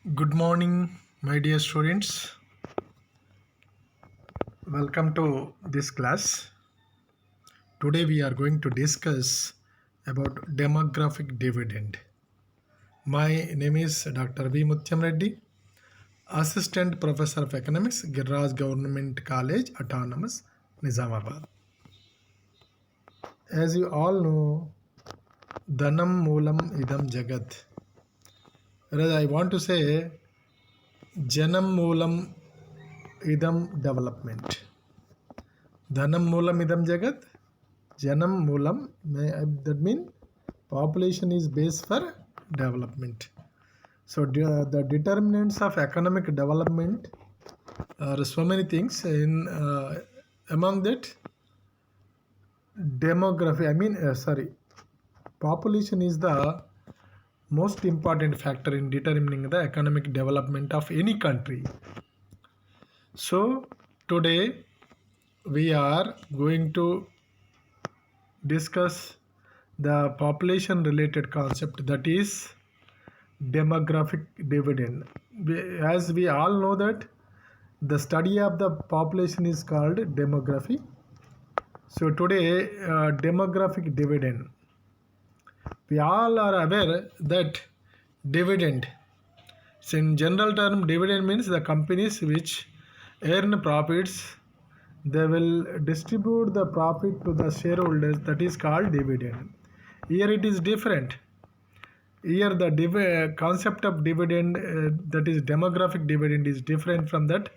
Good morning, my dear students. Welcome to this class. Today we are going to discuss about demographic dividend. My name is Dr. V. Mutyam Reddy, Assistant Professor of Economics, Girraj Government College, Autonomous, Nizamabad. As you all know, Dhanam Moolam Idam Jagat. Whereas I want to say Janam Moolam Idam Development. Dhanam Moolam Idam Jagat. Janam Moolam, that means population is base for development. So the determinants of economic development are so many things. Among that, demography. Population is the most important factor in determining the economic development of any country. So today we are going to discuss the population related concept, that is demographic dividend. As we all know that the study of the population is called demography. So today demographic dividend, we all are aware that dividend, so in general term, dividend means the companies which earn profits, they will distribute the profit to the shareholders, that is called dividend. Here it is different. Here the concept of dividend, that is demographic dividend, is different from that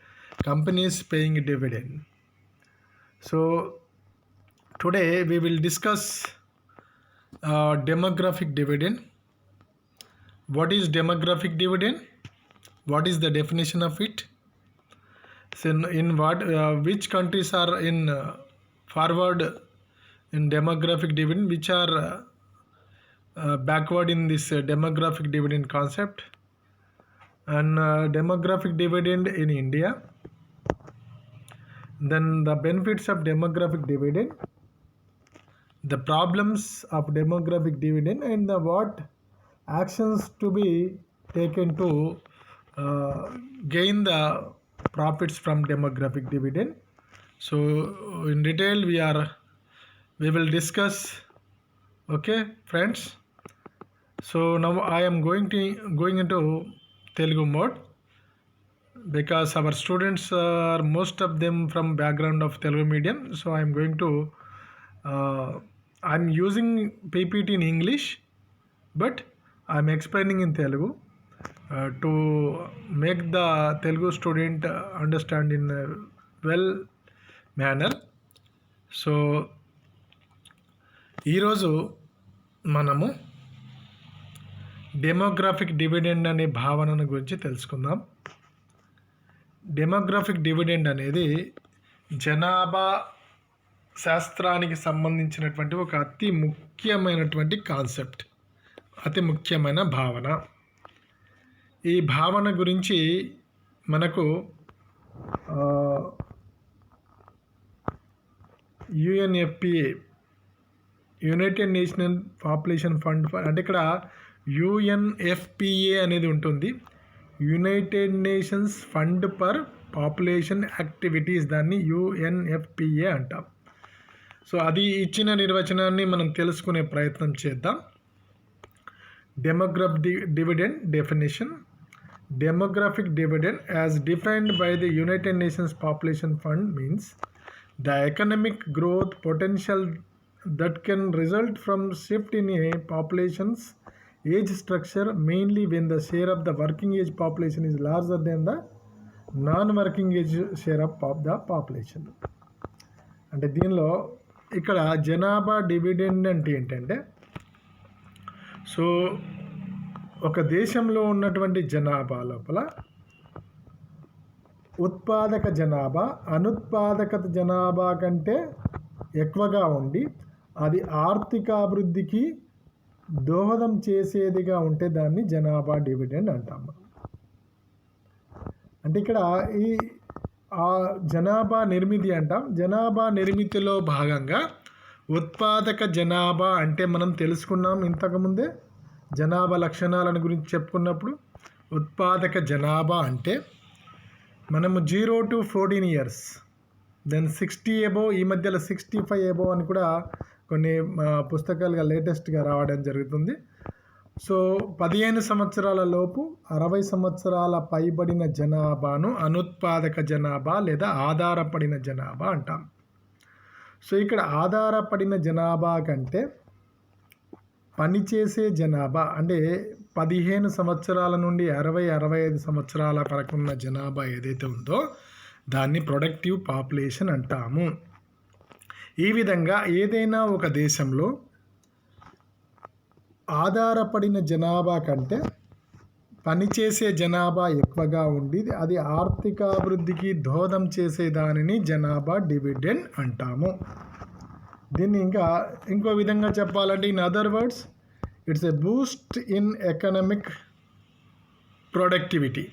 companies paying dividend. So today we will discuss demographic dividend. What is demographic dividend? What is the definition of it? So in what which countries are in forward in demographic dividend, which are backward in this demographic dividend concept, and demographic dividend in India, then the benefits of demographic dividend, the problems of demographic dividend, and the what actions to be taken to gain the profits from demographic dividend. So in detail we will discuss. Okay, friends. So now I am going into Telugu mode, because our students are most of them from background of Telugu medium. So I am going to I'm using PPT in English, but I am explaining in Telugu to make the Telugu student understand in a well manner. So ఈరోజు మనము demographic dividend అనే భావనను గురించి తెలుసుకుందాం. Demographic dividend అనేది జనాభా శాస్త్రానికి సంబంధించినటువంటి ఒక అతి ముఖ్యమైనటువంటి కాన్సెప్ట్, అతి ముఖ్యమైన భావన. ఈ భావన గురించి మనకు UNFPA, United national population fund, అంటే ఇక్కడ యుఎన్ఎఫ్పిఏ అనేది ఉంటుంది, United nations fund for population activities, దాన్ని యుఎన్ఎఫ్పిఏ అంటాం. సో అది ఇచ్చిన నిర్వచనాన్ని మనం తెలుసుకునే ప్రయత్నం చేద్దాం. Demographic dividend definition. Demographic dividend as defined by the United Nations Population Fund means the economic growth potential that can result from shift in a population's age structure, mainly when the share of the working age population is larger than the non-working age share of the population. అంటే దీనిలో ఇక్కడ జనాభా dividend అంటే ఏంటంటే, so ఒక దేశంలో ఉన్నటువంటి జనాభా లోపల ఉత్పాదక జనాభా అనుత్పాదక జనాభా కంటే ఎక్కువగా ఉండి అది ఆర్థికాభివృద్ధికి దోహదం చేసేదిగా ఉంటే దాన్ని జనాభా డివిడెండ్ అంటాము. అంటే ఇక్కడ ఈ జనాభా నిర్మితి అంటాం. జనాభా నిర్మితిలో భాగంగా ఉత్పాదక జనాభా అంటే మనం తెలుసుకున్నాం ఇంతకుముందే జనాభా లక్షణాలను గురించి చెప్పుకున్నప్పుడు. ఉత్పాదక జనాభా అంటే మనము 0 to 14 years, దెన్ 60 అబోవ్, ఈ మధ్యలో 65 అబోవ్ అని కూడా కొన్ని పుస్తకాలుగా లేటెస్ట్గా రావడం జరుగుతుంది. సో 15 సంవత్సరాల లోపు 60 సంవత్సరాల పైబడిన జనాభాను అనుత్పాదక జనాభా లేదా ఆధారపడిన జనాభా అంటాం. సో ఇక్కడ ఆధారపడిన జనాభా కంటే పనిచేసే జనాభా అంటే 15 సంవత్సరాల నుండి 60-65 సంవత్సరాల వరకు ఉన్న జనాభా ఏదైతే ఉందో దాన్ని ప్రొడక్టివ్ పాపులేషన్ అంటాము. ఈ విధంగా ఏదైనా ఒక దేశంలో ఆధారపడిన జనాభా కంటే పనిచేసే జనాభా ఎక్కువగా ఉండి అది ఆర్థికాభివృద్ధికి దోహదం చేసే దానిని జనాభా డివిడెండ్ అంటాము. దీన్ని ఇంకో విధంగా చెప్పాలంటే, in other words, it's a Boost in economic productivity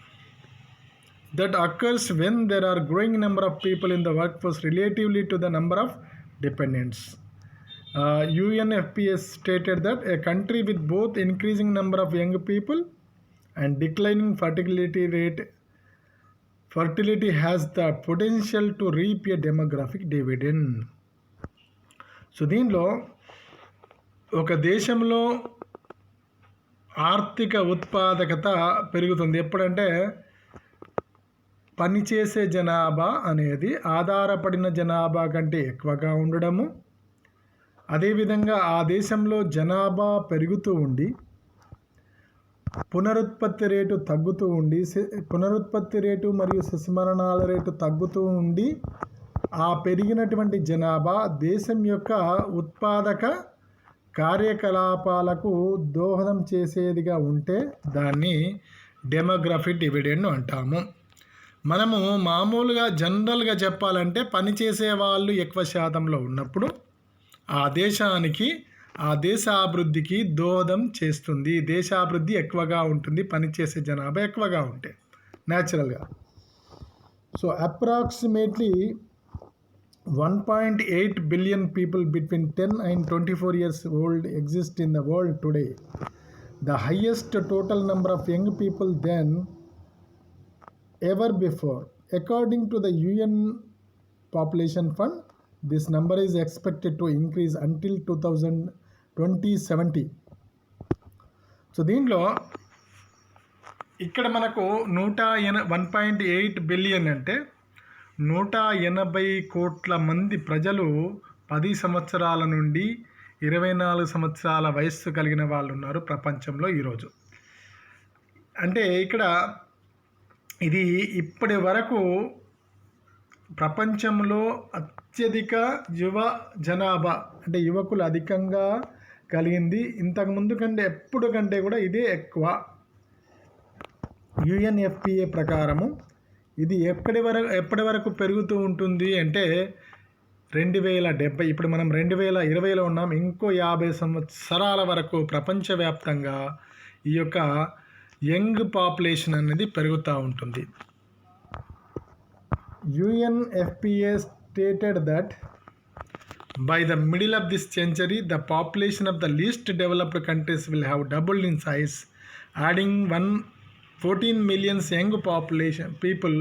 that occurs when there are growing number of people in the workforce relatively to the number of dependents. UNFPA stated that a country with both increasing number of young people and declining fertility has the potential to reap a demographic dividend. So దీనిలో ఒక దేశంలో ఆర్థిక ఉత్పాదకత పెరుగుతుంది ఎప్పుడంటే పనిచేసే జనాభా అనేది ఆధారపడిన జనాభా కంటే ఎక్కువగా ఉండడము, అదేవిధంగా ఆ దేశంలో జనాభా పెరుగుతూ ఉండి పునరుత్పత్తి రేటు తగ్గుతూ ఉండి, పునరుత్పత్తి రేటు మరియు శిశుమరణాల రేటు తగ్గుతూ ఉండి ఆ పెరిగినటువంటి జనాభా దేశం యొక్క ఉత్పాదక కార్యకలాపాలకు దోహదం చేసేదిగా ఉంటే దాన్ని డెమోగ్రఫిక్ డివిడెండ్ అంటాము. మనము మామూలుగా జనరల్గా చెప్పాలంటే పనిచేసే వాళ్ళు ఎక్కువ శాతంలో ఉన్నప్పుడు ఆ దేశానికి, ఆ దేశ అభివృద్ధికి దోహదం చేస్తుంది. దేశాభివృద్ధి ఎక్కువగా ఉంటుంది పనిచేసే జనాభా ఎక్కువగా ఉంటే న్యాచురల్గా. So approximately 1.8 billion people between 10 and 24 years old exist in the world today, the highest total number of young people than ever before. According to the UN Population Fund, this number is expected to increase until 2070. So దీంట్లో ఇక్కడ మనకు 1.8 billion అంటే 180 కోట్ల మంది ప్రజలు 10 సంవత్సరాల నుండి 24 సంవత్సరాల వయస్సు కలిగిన వాళ్ళు ఉన్నారు ప్రపంచంలో ఈరోజు. అంటే ఇక్కడ ఇది ఇప్పటి వరకు ప్రపంచంలో అత్యధిక యువ జనాభా అంటే యువకులు అధికంగా కలిగింది. ఇంతకుముందు కంటే ఎప్పుడు కంటే కూడా ఇదే ఎక్కువ. UNFPA ప్రకారము ఇది ఎప్పటి వరకు పెరుగుతూ ఉంటుంది అంటే 2070. ఇప్పుడు మనం 2020లో ఉన్నాం. ఇంకో 50 సంవత్సరాల వరకు ప్రపంచవ్యాప్తంగా ఈ యొక్క యంగ్ పాపులేషన్ అనేది పెరుగుతూ ఉంటుంది. UNFPA stated that by the middle of this century, the population of the least developed countries will have doubled in size, adding 14 million young people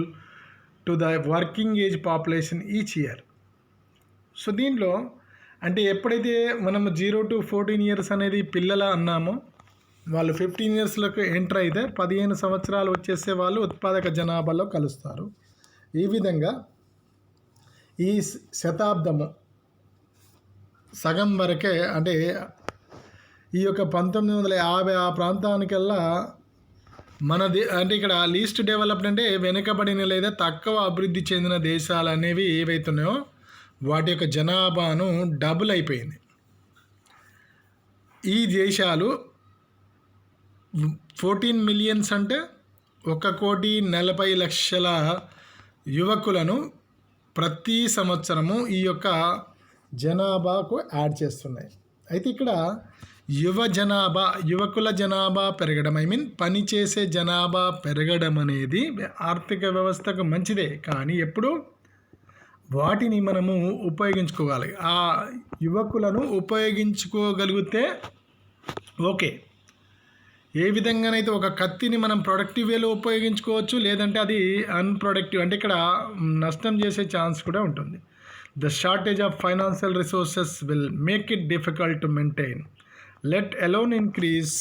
to the working age population each year. So దీనిలో అంటే ఎప్పుడైతే మనం 0 to 14 years అనేది పిల్లల అన్నామో వాళ్ళు 15 yearsలకు enter అయితే 15 సంవత్సరాలు వచ్చేసే వాళ్ళు ఉత్పాదక జనాభాలో కలుస్తారు. ఈ విధంగా ఈ శతాబ్దము సగం వరకే అంటే ఈ యొక్క 1950 ఆ ప్రాంతానికల్లా అంటే ఇక్కడ లీస్ట్ డెవలప్డ్ అంటే వెనుకబడిన లేదా తక్కువ అభివృద్ధి చెందిన దేశాలు అనేవి ఏవైతున్నాయో వాటి యొక్క జనాభాను డబుల్ అయిపోయింది. ఈ దేశాలు 14 million అంటే 1,40,00,000 యువకులను ప్రతి సంవత్సరము ఈ యొక్క జనాభాకు యాడ్ చేస్తున్నాయి. అయితే ఇక్కడ యువకుల జనాభా పెరగడం, పనిచేసే జనాభా పెరగడం అనేది ఆర్థిక వ్యవస్థకు మంచిదే. కానీ ఎప్పుడు వాటిని మనము ఉపయోగించుకోవాలి. ఆ యువకులను ఉపయోగించుకోగలిగితే ఓకే. ఏ విధంగానైతే ఒక కత్తిని మనం ప్రొడక్టివ్ వేలో ఉపయోగించుకోవచ్చు, లేదంటే అది అన్ప్రొడక్టివ్ అంటే ఇక్కడ నష్టం చేసే ఛాన్స్ కూడా ఉంటుంది. The shortage of financial resources will make it difficult to maintain, let alone increase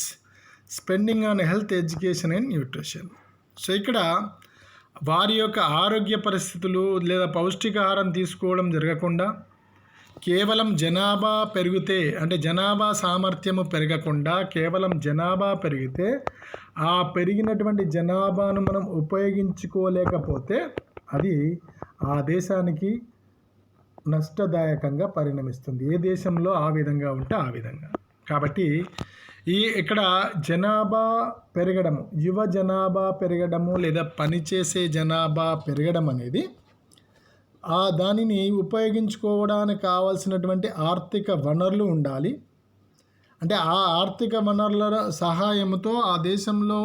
spending on health, education and nutrition. So ఇక్కడ వారి యొక్క ఆరోగ్య పరిస్థితులు లేదా పౌష్టికాహారం తీసుకోవడం జరగకుండా కేవలం జనాభా పెరిగితే, అంటే జనాభా సామర్థ్యము పెరగకుండా కేవలం జనాభా పెరిగితే ఆ పెరిగినటువంటి జనాభాను మనం ఉపయోగించుకోలేకపోతే అది ఆ దేశానికి నష్టదాయకంగా పరిణమిస్తుంది. ఏ దేశంలో ఆ విధంగా ఉంటే ఆ విధంగా. కాబట్టి ఇక్కడ జనాభా పెరగడము, యువ జనాభా పెరగడము లేదా పనిచేసే జనాభా పెరగడం అనేది దానిని ఉపయోగించుకోవడానికి కావాల్సినటువంటి ఆర్థిక వనరులు ఉండాలి. అంటే ఆ ఆర్థిక వనరుల సహాయంతో ఆ దేశంలో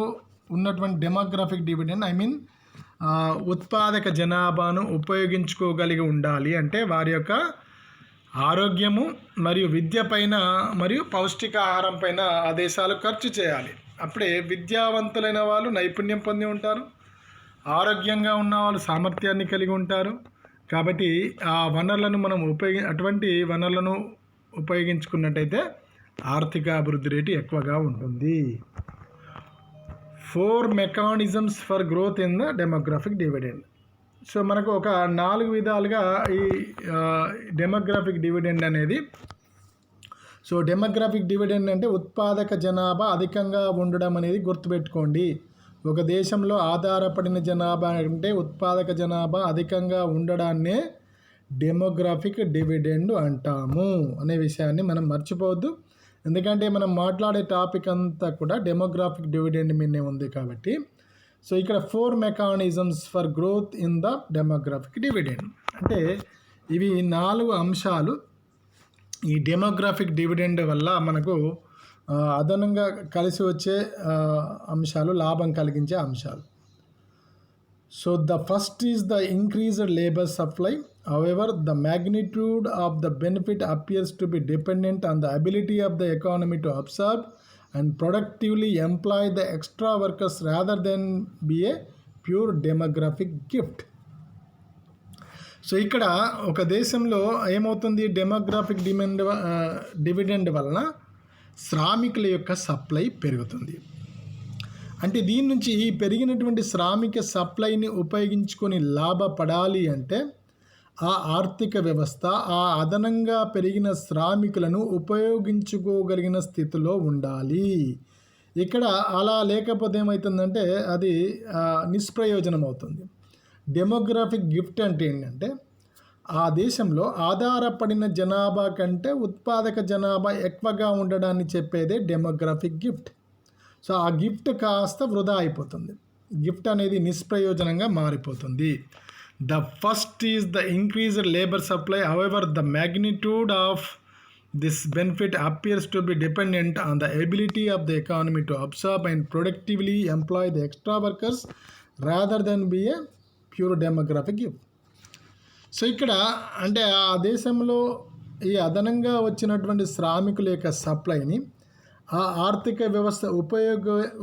ఉన్నటువంటి డెమోగ్రాఫిక్ డివిడెండ్ ఉత్పాదక జనాభాను ఉపయోగించుకోగలిగి ఉండాలి. అంటే వారి యొక్క ఆరోగ్యము మరియు విద్య పైన మరియు పౌష్టికాహారం పైన ఆ దేశాలు ఖర్చు చేయాలి. అప్పుడే విద్యావంతులైన వాళ్ళు నైపుణ్యం పొంది ఉంటారు, ఆరోగ్యంగా ఉన్న వాళ్ళు సామర్థ్యాన్ని కలిగి ఉంటారు. కాబట్టి ఆ వనరులను మనం అటువంటి వనరులను ఉపయోగించుకున్నట్టయితే ఆర్థిక అభివృద్ధి రేటు ఎక్కువగా ఉంటుంది. 4 mechanisms for growth in the demographic dividend. So మనకు ఒక 4 విధాలుగా ఈ డెమోగ్రాఫిక్ డివిడెండ్ అనేది. సో డెమోగ్రాఫిక్ డివిడెండ్ అంటే ఉత్పాదక జనాభా అధికంగా ఉండడం అనేది గుర్తుపెట్టుకోండి. ఒక దేశంలో ఆధారపడిన జనాభా అంటే ఉత్పాదక జనాభా అధికంగా ఉండడాన్నే డెమోగ్రాఫిక్ డివిడెండ్ అంటాము అనే విషయాన్ని మనం మర్చిపోవద్దు. ఎందుకంటే మనం మాట్లాడే టాపిక్ అంతా కూడా డెమోగ్రాఫిక్ డివిడెండ్ మీదనే ఉంది కాబట్టి. సో ఇక్కడ 4 mechanisms for growth in the demographic dividend అంటే ఇవి 4 అంశాలు ఈ డెమోగ్రాఫిక్ డివిడెండ్ వల్ల మనకు అదనంగా కలిసి వచ్చే అంశాలు, లాభం కలిగించే అంశాలు. So the first is the increased labour supply. However, the magnitude of the benefit appears to be dependent on the ability of the economy to absorb and productively employ the extra workers rather than be a pure demographic gift. So ఇక్కడ ఒక దేశంలో ఏమవుతుంది, demographic dividend వలన శ్రామికుల యొక్క supply పెరుగుతుంది. అంటే దీని నుంచి ఈ పెరిగినటువంటి శ్రామిక సప్లైని ఉపయోగించుకొని లాభపడాలి అంటే ఆ ఆర్థిక వ్యవస్థ ఆ అదనంగా పెరిగిన శ్రామికులను ఉపయోగించుకోగలిగిన స్థితిలో ఉండాలి. ఇక్కడ అలా లేకపోతే ఏమవుతుందంటే అది నిష్ప్రయోజనం అవుతుంది. డెమోగ్రాఫిక్ గిఫ్ట్ అంటే ఏంటంటే ఆ దేశంలో ఆధారపడిన జనాభా కంటే ఉత్పాదక జనాభా ఎక్కువగా ఉండడాన్ని చెప్పేదే డెమోగ్రాఫిక్ గిఫ్ట్. సో ఆ గిఫ్ట్ కాస్త వృధా అయిపోతుంది, గిఫ్ట్ అనేది నిష్ప్రయోజనంగా మారిపోతుంది. The first is the increased labor supply. However, the magnitude of this benefit appears to be dependent on the ability of the economy to absorb and productively employ the extra workers rather than be a pure demographic gift. So ఇక్కడ అంటే ఆ దేశంలో ఈ అదనంగా వచ్చినటువంటి శ్రామికుల యొక్క సప్లైని ఆ ఆర్థిక వ్యవస్థ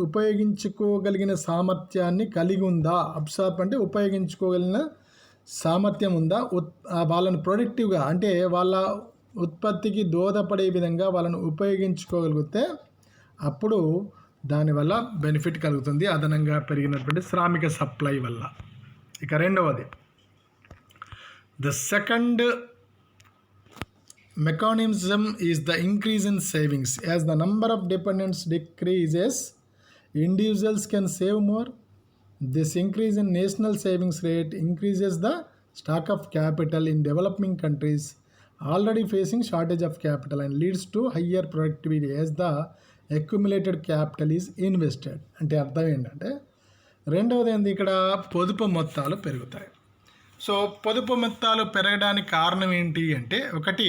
ఉపయోగించుకోగలిగిన సామర్థ్యాన్ని కలిగి ఉందా, అబ్సార్బ్ అంటే ఉపయోగించుకోగలిగిన సామర్థ్యం ఉందా, వాళ్ళను ప్రొడక్టివ్గా అంటే వాళ్ళ ఉత్పత్తికి దోహదపడే విధంగా వాళ్ళను ఉపయోగించుకోగలిగితే అప్పుడు దానివల్ల బెనిఫిట్ కలుగుతుంది అదనంగా పెరిగినటువంటి శ్రామిక సప్లై వల్ల. ఇక రెండవది, the second mechanism is the increase in savings. As the number of dependents decreases, individuals can save more. This increase in national savings rate increases the stock of capital in developing countries already facing shortage of capital and leads to higher productivity as the accumulated capital is invested. అంటే అర్థం ఏంటంటే రెండవది ఏంది, ఇక్కడ పొదుపు మొత్తాలు పెరుగుతాయి. So పొదుపు మొత్తాలు పెరగడానికి కారణం ఏంటి అంటే, ఒకటి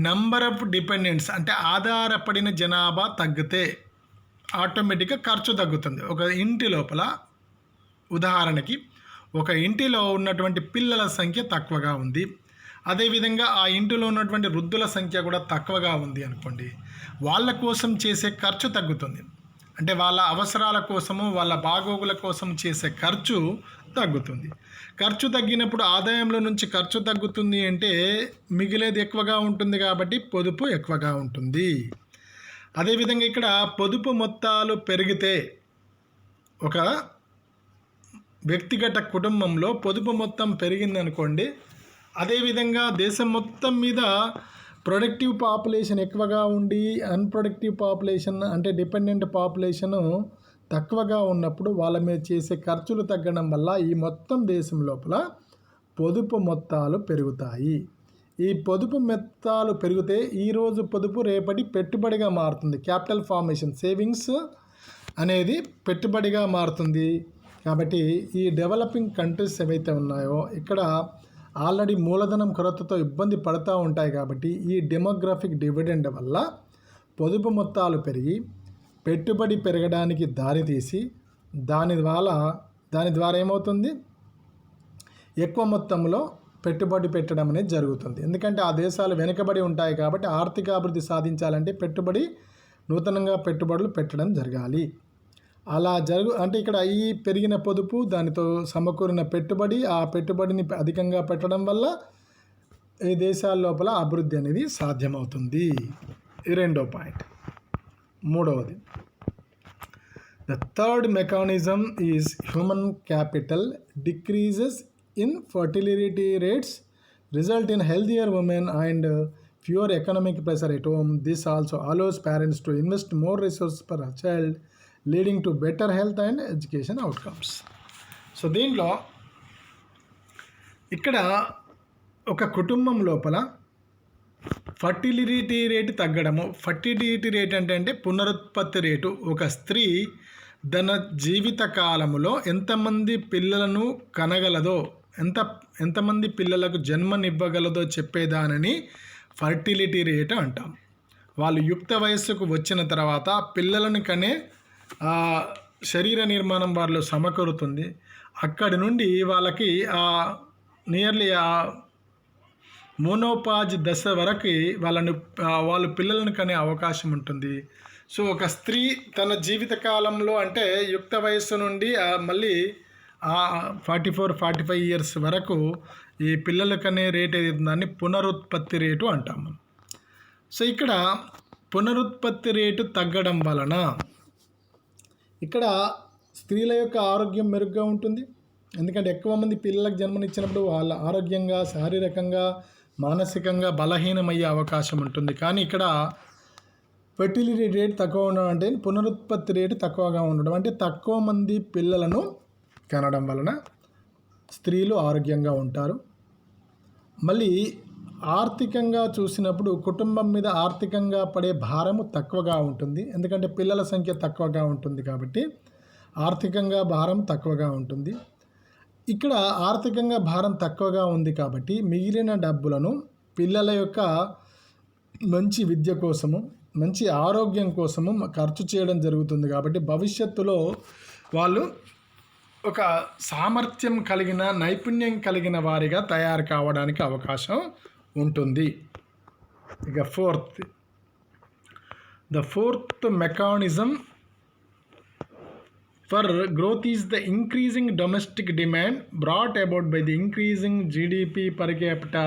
నంబర్ ఆఫ్ డిపెండెంట్స్ అంటే ఆధారపడిన జనాభా తగ్గితే ఆటోమేటిక్గా ఖర్చు తగ్గుతుంది. ఒక ఇంటి లోపల ఉదాహరణకి ఒక ఇంటిలో ఉన్నటువంటి పిల్లల సంఖ్య తక్కువగా ఉంది, అదేవిధంగా ఆ ఇంటిలో ఉన్నటువంటి వృద్ధుల సంఖ్య కూడా తక్కువగా ఉంది అనుకోండి, వాళ్ళ కోసం చేసే ఖర్చు తగ్గుతుంది. అంటే వాళ్ళ అవసరాల కోసము వాళ్ళ బాగోగుల కోసం చేసే ఖర్చు తగ్గుతుంది. ఖర్చు తగ్గినప్పుడు ఆదాయంలో నుంచి ఖర్చు తగ్గుతుంది అంటే మిగిలేది ఎక్కువగా ఉంటుంది కాబట్టి పొదుపు ఎక్కువగా ఉంటుంది. అదేవిధంగా ఇక్కడ పొదుపు మొత్తాలు పెరిగితే ఒక వ్యక్తిగత కుటుంబంలో పొదుపు మొత్తం పెరిగిందనుకోండి, అదేవిధంగా దేశం మొత్తం మీద ప్రొడక్టివ్ పాపులేషన్ ఎక్కువగా ఉండి అన్ప్రొడక్టివ్ పాపులేషన్ అంటే డిపెండెంట్ పాపులేషను తక్కువగా ఉన్నప్పుడు వాళ్ళ మీద చేసే ఖర్చులు తగ్గడం వల్ల ఈ మొత్తం దేశం లోపల పొదుపు మొత్తాలు పెరుగుతాయి. ఈ పొదుపు మొత్తాలు పెరిగితే ఈరోజు పొదుపు రేపటి పెట్టుబడిగా మారుతుంది. క్యాపిటల్ ఫార్మేషన్, సేవింగ్స్ అనేది పెట్టుబడిగా మారుతుంది. కాబట్టి ఈ డెవలపింగ్ కంట్రీస్ ఏవైతే ఉన్నాయో ఇక్కడ ఆల్రెడీ మూలధనం కొరతతో ఇబ్బంది పడుతూ ఉంటాయి. కాబట్టి ఈ డెమోగ్రాఫిక్ డివిడెండ్ వల్ల పొదుపు మొత్తాలు పెరిగి పెట్టుబడి పెరగడానికి దారితీసి దాని ద్వారా ఏమవుతుంది, ఎక్కువ మొత్తంలో పెట్టుబడి పెట్టడం అనేది జరుగుతుంది. ఎందుకంటే ఆ దేశాలు వెనుకబడి ఉంటాయి కాబట్టి ఆర్థిక అభివృద్ధి సాధించాలంటే నూతనంగా పెట్టుబడులు పెట్టడం జరగాలి. అలా అంటే ఇక్కడ ఈ పెరిగిన పొదుపు దానితో సమకూరిన పెట్టుబడి, ఆ పెట్టుబడిని అధికంగా పెట్టడం వల్ల ఈ దేశాల లోపల అభివృద్ధి అనేది సాధ్యమవుతుంది. ఇది రెండో పాయింట్. మూడవది, the third mechanism is human capital decreases in fertility rates result in healthier women and fewer economic pressure at home. This also allows parents to invest more resources per child, leading to better health and education outcomes. So దీనిలో ఇక్కడ ఒక కుటుంబం లోపల fertility rate తగ్గడము. Fertility rate అంటే పునరుత్పత్తి rate. ఒక స్త్రీ తన జీవిత కాలములో ఎంతమంది పిల్లలను కనగలదో, ఎంతమంది పిల్లలకు జన్మనివ్వగలదో చెప్పేదానని ఫర్టిలిటీ రేట్ అంటాం. వాళ్ళు యుక్త వయస్సుకు వచ్చిన తర్వాత పిల్లలను కనే శరీర నిర్మాణం వారిలో సమకూరుతుంది. అక్కడి నుండి వాళ్ళకి నియర్లీ మోనోపాజ్ దశ వరకు వాళ్ళు పిల్లలను కనే అవకాశం ఉంటుంది. సో ఒక స్త్రీ తన జీవిత కాలంలో అంటే యుక్త వయస్సు నుండి మళ్ళీ 44-45 ఇయర్స్ వరకు ఈ పిల్లలకనే రేట్ ఏదైతే దాన్ని పునరుత్పత్తి రేటు అంటాము. సో ఇక్కడ పునరుత్పత్తి రేటు తగ్గడం వలన ఇక్కడ స్త్రీల యొక్క ఆరోగ్యం మెరుగ్గా ఉంటుంది. ఎందుకంటే ఎక్కువ మంది పిల్లలకు జన్మనిచ్చినప్పుడు వాళ్ళ ఆరోగ్యంగా, శారీరకంగా, మానసికంగా బలహీనమయ్యే అవకాశం ఉంటుంది. కానీ ఇక్కడ ఫెర్టిలిటీ రేట్ తక్కువ ఉండడం అంటే పునరుత్పత్తి రేటు తక్కువగా ఉండడం అంటే తక్కువ మంది పిల్లలను కనడం వలన స్త్రీలు ఆరోగ్యంగా ఉంటారు. మళ్ళీ ఆర్థికంగా చూసినప్పుడు కుటుంబం మీద ఆర్థికంగా పడే భారము తక్కువగా ఉంటుంది. ఎందుకంటే పిల్లల సంఖ్య తక్కువగా ఉంటుంది కాబట్టి ఆర్థికంగా భారం తక్కువగా ఉంటుంది. ఇక్కడ ఆర్థికంగా భారం తక్కువగా ఉంది కాబట్టి మిగిలిన డబ్బులను పిల్లల యొక్క మంచి విద్య కోసము, మంచి ఆరోగ్యం కోసము ఖర్చు చేయడం జరుగుతుంది. కాబట్టి భవిష్యత్తులో వాళ్ళు ఒక సామర్థ్యం కలిగిన, నైపుణ్యం కలిగిన వారిగా తయారు కావడానికి అవకాశం ఉంటుంది. ఇక the fourth mechanism for growth is the increasing domestic demand brought about by the increasing GDP per capita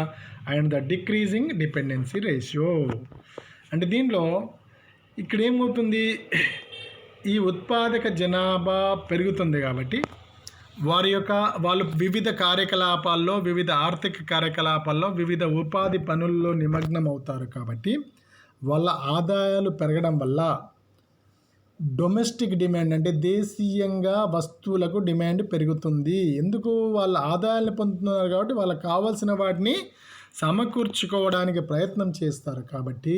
and the decreasing dependency ratio. అంటే దీనిలో ఇక్కడ ఏమవుతుంది, ఈ ఉత్పాదక జనాభా పెరుగుతుంది కాబట్టి వాళ్ళు వివిధ కార్యకలాపాల్లో, వివిధ ఆర్థిక కార్యకలాపాల్లో, వివిధ ఉపాధి పనుల్లో నిమగ్నం అవుతారు. కాబట్టి వాళ్ళ ఆదాయాలు పెరగడం వల్ల డొమెస్టిక్ డిమాండ్ అంటే దేశీయంగా వస్తువులకు డిమాండ్ పెరుగుతుంది. ఎందుకు, వాళ్ళ ఆదాయాలను పొందుతున్నారు కాబట్టి వాళ్ళకి కావాల్సిన వాటిని సమకూర్చుకోవడానికి ప్రయత్నం చేస్తారు. కాబట్టి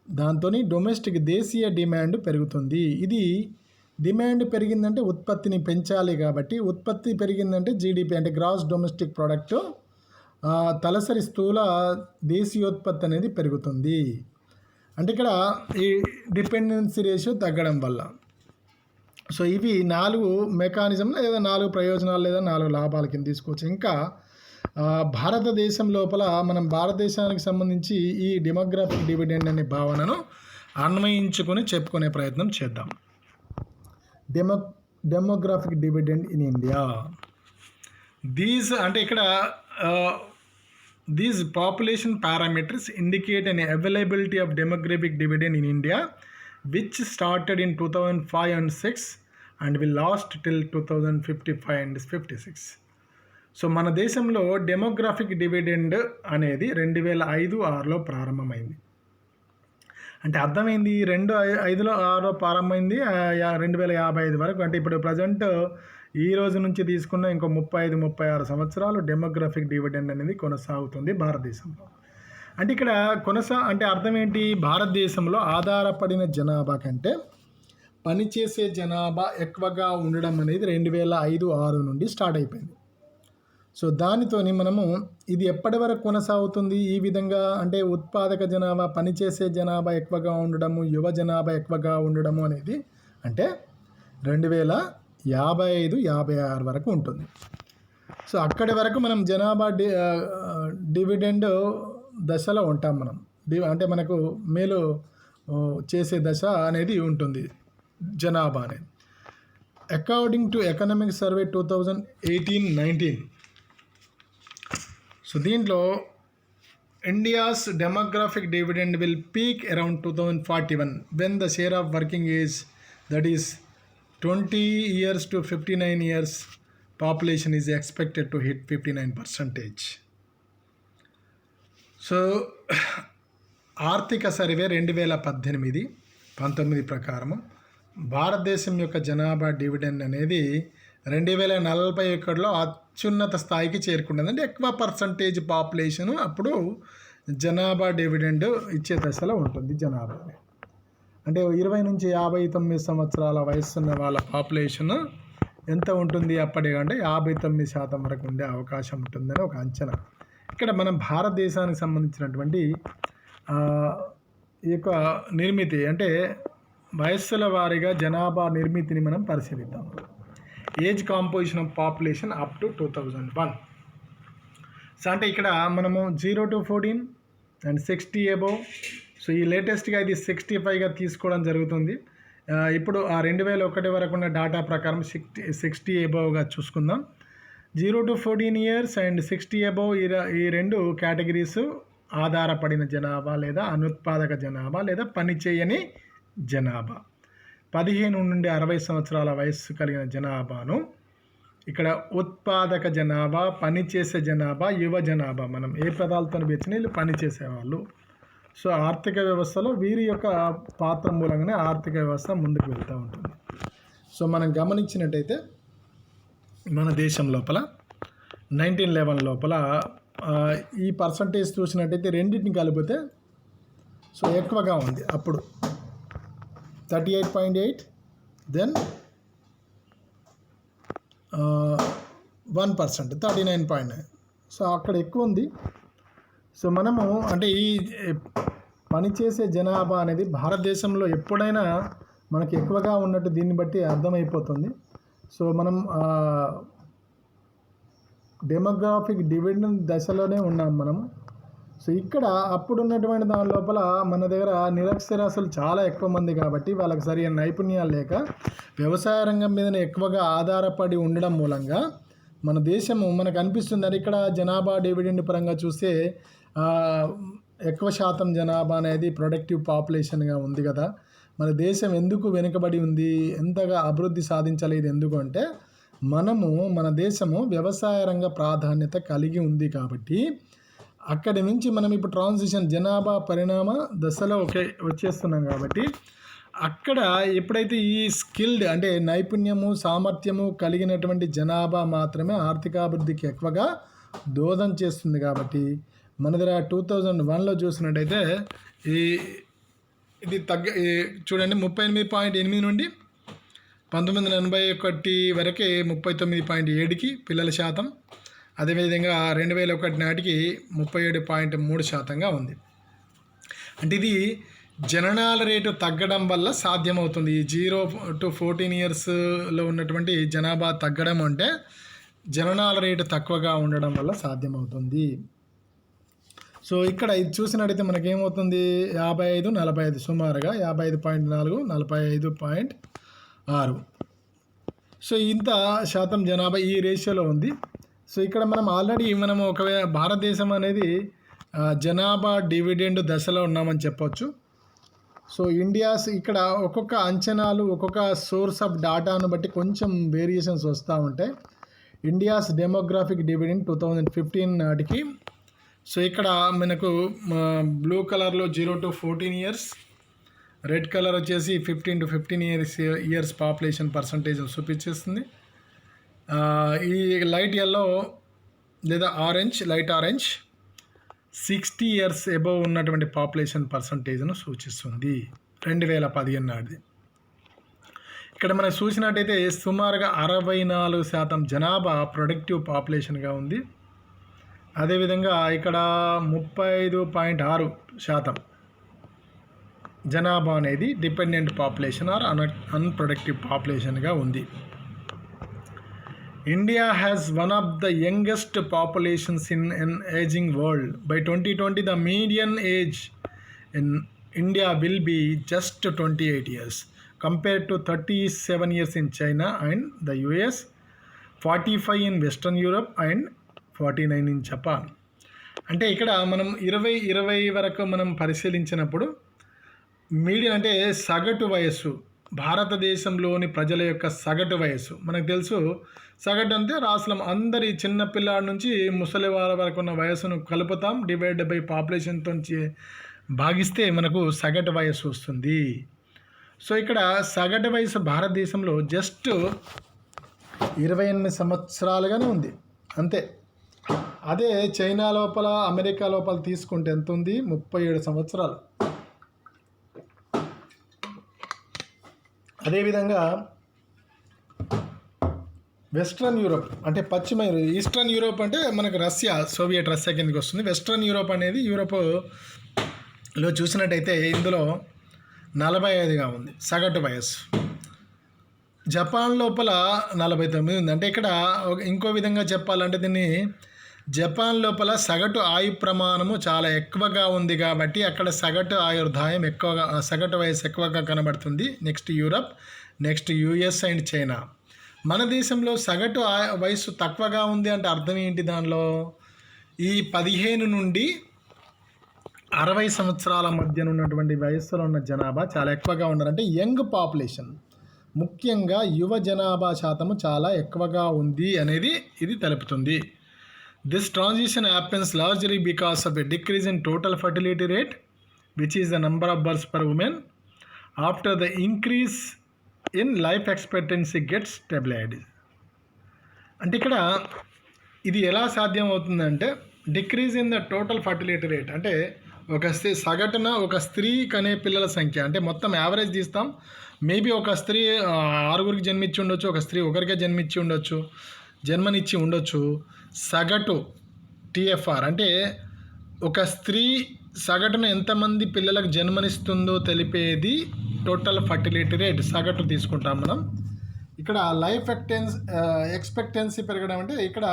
దాంతో డొమెస్టిక్ దేశీయ డిమాండ్ పెరుగుతుంది. ఇది డిమాండ్ పెరిగిందంటే ఉత్పత్తిని పెంచాలి. కాబట్టి ఉత్పత్తి పెరిగిందంటే జీడిపి అంటే గ్రాస్ డొమెస్టిక్ ప్రోడక్ట్, తలసరి స్థూల దేశీయోత్పత్తి అనేది పెరుగుతుంది. అంటే ఇక్కడ ఈ డిపెండెన్సీ రేషియో తగ్గడం వల్ల. సో ఇవి 4 మెకానిజం లేదా 4 ప్రయోజనాలు లేదా 4 లాభాల కింద తీసుకోవచ్చు. ఇంకా భారతదేశం లోపల మనం భారతదేశానికి సంబంధించి ఈ డెమోగ్రాఫిక్ డివిడెండ్ అనే భావనను అన్వయించుకొని చెప్పుకునే ప్రయత్నం చేద్దాం. Demographic dividend in India. These అంటే ఇక్కడ these population parameters indicate an availability of demographic dividend in India which started in 2005 and 6 and will last till 2055 and 56. So మన దేశంలో డెమోగ్రాఫిక్ డివిడెండ్ అనేది 2005-6లో ప్రారంభమైంది. అంటే అర్థమైంది 2005-6లో ప్రారంభమైంది 2055 వరకు. అంటే ఇప్పుడు ప్రజెంట్ ఈ రోజు నుంచి తీసుకున్న ఇంకో 35-36 సంవత్సరాలు డెమోగ్రాఫిక్ డివిడెండ్ అనేది కొనసాగుతుంది భారతదేశంలో. అంటే ఇక్కడ అంటే అర్థం ఏంటి, భారతదేశంలో ఆధారపడిన జనాభా కంటే పనిచేసే జనాభా ఎక్కువగా ఉండడం అనేది 2005-6 నుండి స్టార్ట్ అయిపోయింది. సో దానితోని మనము ఇది ఎప్పటి వరకు కొనసాగుతుంది ఈ విధంగా అంటే ఉత్పాదక జనాభా, పనిచేసే జనాభా ఎక్కువగా ఉండడము, యువ జనాభా ఎక్కువగా ఉండడము అనేది అంటే 2055-56 వరకు ఉంటుంది. సో అక్కడి వరకు మనం జనాభా డివిడెండ్ దశలో ఉంటాం మనం. అంటే మనకు మేలు చేసే దశ అనేది ఉంటుంది జనాభా అనేది. According to economic survey 2018-19, so దీంట్లో India's demographic dividend will peak around 2041 when the share of working age that is 20 years to 59 years population is expected to hit 59%. So ఆర్థిక సర్వే 2018-19 ప్రకారము భారతదేశం యొక్క జనాభా డివిడెండ్ అనేది 2041లో అత్యున్నత స్థాయికి చేరుకుంటుంది. అంటే ఎక్కువ పర్సంటేజ్ పాపులేషన్ అప్పుడు జనాభా డివిడెండ్ ఇచ్చే దశలో ఉంటుంది జనాభా. అంటే 20 నుంచి 59 సంవత్సరాల వయసున్న వాళ్ళ పాపులేషన్ ఎంత ఉంటుంది అప్పటికంటే అంటే 59% వరకు ఉండే అవకాశం ఉంటుందని ఒక అంచనా. ఇక్కడ మనం భారతదేశానికి సంబంధించినటువంటి ఈ యొక్క నిర్మితి అంటే వయస్సుల వారీగా జనాభా నిర్మితిని మనం పరిశీలిద్దాం. Age composition of population up to 2001. So అంటే ఇక్కడ మనము 0 to 14 అండ్ 60 above. సో ఈ లేటెస్ట్గా ఇది 65గా తీసుకోవడం జరుగుతుంది. ఇప్పుడు ఆ 2001 వరకు ఉన్న డేటా ప్రకారం 60 అబోవ్గా చూసుకుందాం. 0 to 14 years అండ్ 60 above ఈ రెండు కేటగిరీస్ ఆధారపడిన జనాభా లేదా అనుత్పాదక జనాభా లేదా పనిచేయని జనాభా. 15 నుండి 60 సంవత్సరాల వయస్సు కలిగిన జనాభాను ఇక్కడ ఉత్పాదక జనాభా, పనిచేసే జనాభా, యువ జనాభా మనం ఏ పదాలతో పెంచిన వీళ్ళు పనిచేసేవాళ్ళు. సో ఆర్థిక వ్యవస్థలో వీరి యొక్క పాత్ర మూలంగానే ఆర్థిక వ్యవస్థ ముందుకు వెళ్తూ ఉంటుంది. సో మనం గమనించినట్టయితే మన దేశం లోపల 1911 లోపల ఈ పర్సంటేజ్ చూసినట్టయితే రెండింటిని కలిపితే సో ఎక్కువగా ఉంది. అప్పుడు 38.8 దెన్ 1% 39.9. సో అక్కడ ఎక్కువ ఉంది. సో మనము అంటే ఈ పనిచేసే జనాభా అనేది భారతదేశంలో ఎప్పుడైనా మనకి ఎక్కువగా ఉన్నట్టు దీన్ని బట్టి అర్థమైపోతుంది. సో మనం డెమోగ్రాఫిక్ డివిడెండ్ దశలోనే ఉన్నాం మనము. సో ఇక్కడ అప్పుడున్నటువంటి దాని లోపల మన దగ్గర నిరక్షరాస్యులు చాలా ఎక్కువ మంది కాబట్టి వాళ్ళకి సరైన నైపుణ్యాలు లేక వ్యవసాయ రంగం మీదనే ఎక్కువగా ఆధారపడి ఉండడం మూలంగా మన దేశము మనకు అనిపిస్తుంది. అది ఇక్కడ జనాభా డివిడెండ్ పరంగా చూస్తే ఎక్కువ శాతం జనాభా అనేది ప్రొడక్టివ్ పాపులేషన్గా ఉంది కదా, మన దేశం ఎందుకు వెనుకబడి ఉంది, ఎంతగా అభివృద్ధి సాధించలేదు ఎందుకు అంటే మన దేశము వ్యవసాయ రంగ ప్రాధాన్యత కలిగి ఉంది కాబట్టి అక్కడి నుంచి మనం ఇప్పుడు ట్రాన్సిషన్ జనాభా పరిణామ దశలో వచ్చేస్తున్నాం కాబట్టి అక్కడ ఎప్పుడైతే ఈ స్కిల్డ్ అంటే నైపుణ్యము సామర్థ్యము కలిగినటువంటి జనాభా మాత్రమే ఆర్థికాభివృద్ధికి ఎక్కువగా దోహదం చేస్తుంది. కాబట్టి మన దగ్గర 2001లో చూసినట్టయితే ఇది చూడండి 38.8 నుండి 1981 వరకే 39.7కి పిల్లల శాతం. అదేవిధంగా 2001 నాటికి 37.3%గా ఉంది. అంటే ఇది జననాల రేటు తగ్గడం వల్ల సాధ్యమవుతుంది. ఈ 0 to 14 ఇయర్స్లో ఉన్నటువంటి జనాభా తగ్గడం అంటే జననాల రేటు తక్కువగా ఉండడం వల్ల సాధ్యమవుతుంది. సో ఇక్కడ ఇది చూసినట్టయితే మనకేమవుతుంది 55-45 సుమారుగా 55.4 45.6 సో ఇంత శాతం జనాభా ఈ రేషియోలో ఉంది. సో ఇక్కడ మనం ఆల్రెడీ ఒకవేళ భారతదేశం అనేది జనాభా డివిడెండ్ దశలో ఉన్నామని చెప్పొచ్చు. సో ఇండియాస్ ఇక్కడ ఒక్కొక్క అంచనాలు ఒక్కొక్క సోర్స్ ఆఫ్ డాటాను బట్టి కొంచెం వేరియేషన్స్ వస్తూ ఉంటాయి. ఇండియాస్ డెమోగ్రాఫిక్ డివిడెండ్ 2015 నాటికి, సో ఇక్కడ మనకు బ్లూ కలర్లో 0 to 14 years, రెడ్ కలర్ వచ్చేసి 15 to 15 ఇయర్స్ పాపులేషన్ పర్సంటేజ్ చూపించేస్తుంది. ఈ లైట్ ఎల్లో లేదా లైట్ ఆరెంజ్ 60 years అబవ్ ఉన్నటువంటి పాపులేషన్ పర్సంటేజ్ను సూచిస్తుంది 2015 నాటిది. ఇక్కడ మనం చూసినట్టయితే సుమారుగా 64% జనాభా ప్రొడక్టివ్ పాపులేషన్గా ఉంది. అదేవిధంగా ఇక్కడ 35.6% జనాభా అనేది డిపెండెంట్ పాపులేషన్ ఆర్ అన్ప్రొడక్టివ్ పాపులేషన్గా ఉంది. India has one of the youngest populations in an aging world. By 2020, the median age in India will be just 28 years, compared to 37 years in China and the US, 45 in Western Europe and 49 in Japan. అంటే ఇక్కడ మనం 2020 వరకు మనం పరిశీలించినప్పుడు median అంటే సగటు వయస్సు, భారతదేశంలోని ప్రజల యొక్క సగటు వయస్సు మనకు తెలుసు. సగటు అంటే రాష్ట్రం అందరి చిన్నపిల్లాడి నుంచి ముసలి వారి వరకు ఉన్న వయస్సును కలుపుతాం, డివైడ్ బై పాపులేషన్తో భాగిస్తే మనకు సగటు వయస్సు వస్తుంది. సో ఇక్కడ సగటు వయసు భారతదేశంలో జస్ట్ 28 సంవత్సరాలుగానే ఉంది అంతే. అదే చైనా లోపల అమెరికా లోపల తీసుకుంటే ఎంత ఉంది? 37 సంవత్సరాలు. అదేవిధంగా వెస్ట్రన్ యూరోప్ అంటే ఈస్టర్న్ యూరోప్ అంటే మనకు సోవియట్ రష్యా కిందకి వస్తుంది. వెస్ట్రన్ యూరోప్ అనేది యూరోప్లో చూసినట్టయితే ఇందులో 45గా ఉంది సగటు వయస్సు. జపాన్ లోపల 49 ఉంది. అంటే ఇక్కడ ఇంకో విధంగా చెప్పాలంటే దీన్ని జపాన్ లోపల సగటు ఆయు ప్రమాణము చాలా ఎక్కువగా ఉంది కాబట్టి అక్కడ సగటు ఆయుర్దాయం ఎక్కువగా, సగటు వయసు ఎక్కువగా కనబడుతుంది. Next Europe, next US and China. మన దేశంలో సగటు వయసు తక్కువగా ఉంది అంటే అర్థం ఏంటి? దానిలో ఈ 15 నుండి 60 సంవత్సరాల మధ్యన ఉన్నటువంటి వయస్సులో ఉన్న జనాభా చాలా ఎక్కువగా ఉన్నారు. అంటే యంగ్ పాపులేషన్, ముఖ్యంగా యువ జనాభా శాతము చాలా ఎక్కువగా ఉంది అనేది ఇది తెలుపుతుంది. This transition happens largely because of a decrease in total fertility rate which is the number of births per women after the increase in life expectancy gets stabilised. అంటే ఇక్కడ ఇది ఎలా సాధ్యం అవుతుందంటే decrease in the total fertility rate అంటే సగటున ఒక స్త్రీ కనే పిల్లల సంఖ్య, అంటే మొత్తం యావరేజ్ తీస్తాం. మేబీ ఒక స్త్రీ 6గురికి జన్మించి ఉండొచ్చు, ఒక స్త్రీ ఒకరికే జన్మనిచ్చి ఉండొచ్చు. సగటు టిఎఫ్ఆర్ అంటే ఒక స్త్రీ సగటున ఎంతమంది పిల్లలకు జన్మనిస్తుందో తెలిపేది టోటల్ ఫర్టిలిటీ రేట్, సగటు తీసుకుంటాం మనం. ఇక్కడ లైఫ్ ఎక్స్పెక్టెన్సీ పెరగడం అంటే ఇక్కడ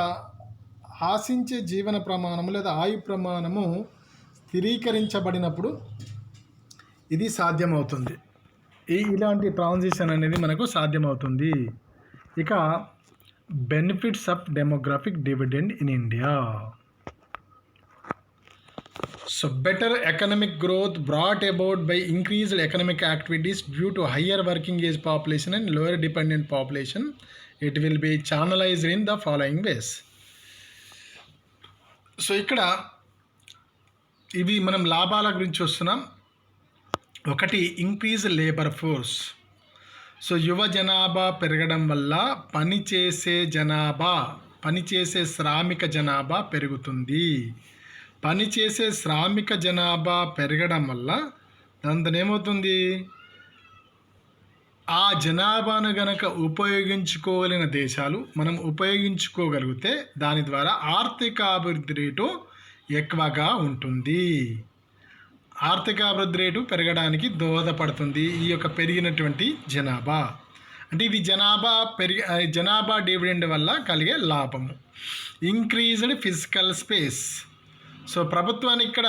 ఆశించే జీవన ప్రమాణము లేదా ఆయు ప్రమాణము స్థిరీకరించబడినప్పుడు ఇది సాధ్యమవుతుంది. ఇలాంటి ట్రాన్సిషన్ అనేది మనకు సాధ్యమవుతుంది. ఇక benefits of demographic dividend in India. So better economic growth brought about by increased economic activities due to higher working age population and lower dependent population. It will be channelized in the following ways. So ఇక్కడ ఇవి మనం లాభాల గురించి వస్తున్నాం. ఒకటి increase labour force. So యువ జనాభా పెరగడం వల్ల పనిచేసే శ్రామిక జనాభా పెరుగుతుంది. పనిచేసే శ్రామిక జనాభా పెరగడం వల్ల దాంతో ఏమవుతుంది? ఆ జనాభాను గనక ఉపయోగించుకోగలిగిన దేశాలు మనం ఉపయోగించుకోగలిగితే దాని ద్వారా ఆర్థికాభివృద్ధి రేటు ఎక్కువగా ఉంటుంది. ఆర్థికాభివృద్ధి రేటు పెరగడానికి దోహదపడుతుంది ఈ యొక్క పెరిగినటువంటి జనాభా. అంటే ఇది జనాభా డివిడెండ్ వల్ల కలిగే లాభము. Increased physical space. సో ప్రభుత్వానికి ఇక్కడ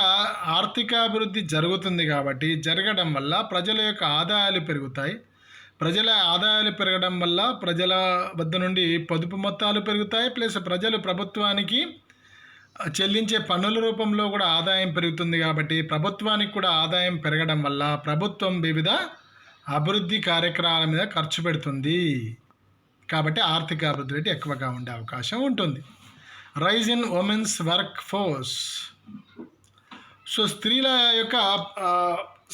ఆర్థికాభివృద్ధి జరుగుతుంది కాబట్టి జరగడం వల్ల ప్రజల యొక్క ఆదాయాలు పెరుగుతాయి. ప్రజల ఆదాయాలు పెరగడం వల్ల ప్రజల వద్ద నుండి పొదుపు మొత్తాలు పెరుగుతాయి, ప్లస్ ప్రజలు ప్రభుత్వానికి చెల్లించే పన్నుల రూపంలో కూడా ఆదాయం పెరుగుతుంది. కాబట్టి ప్రభుత్వానికి కూడా ఆదాయం పెరగడం వల్ల ప్రభుత్వం వివిధ అభివృద్ధి కార్యక్రమాల మీద ఖర్చు పెడుతుంది. కాబట్టి ఆర్థిక అభివృద్ధి రేటు ఎక్కువగా ఉండే అవకాశం ఉంటుంది. Rise in women's workforce. So స్త్రీల యొక్క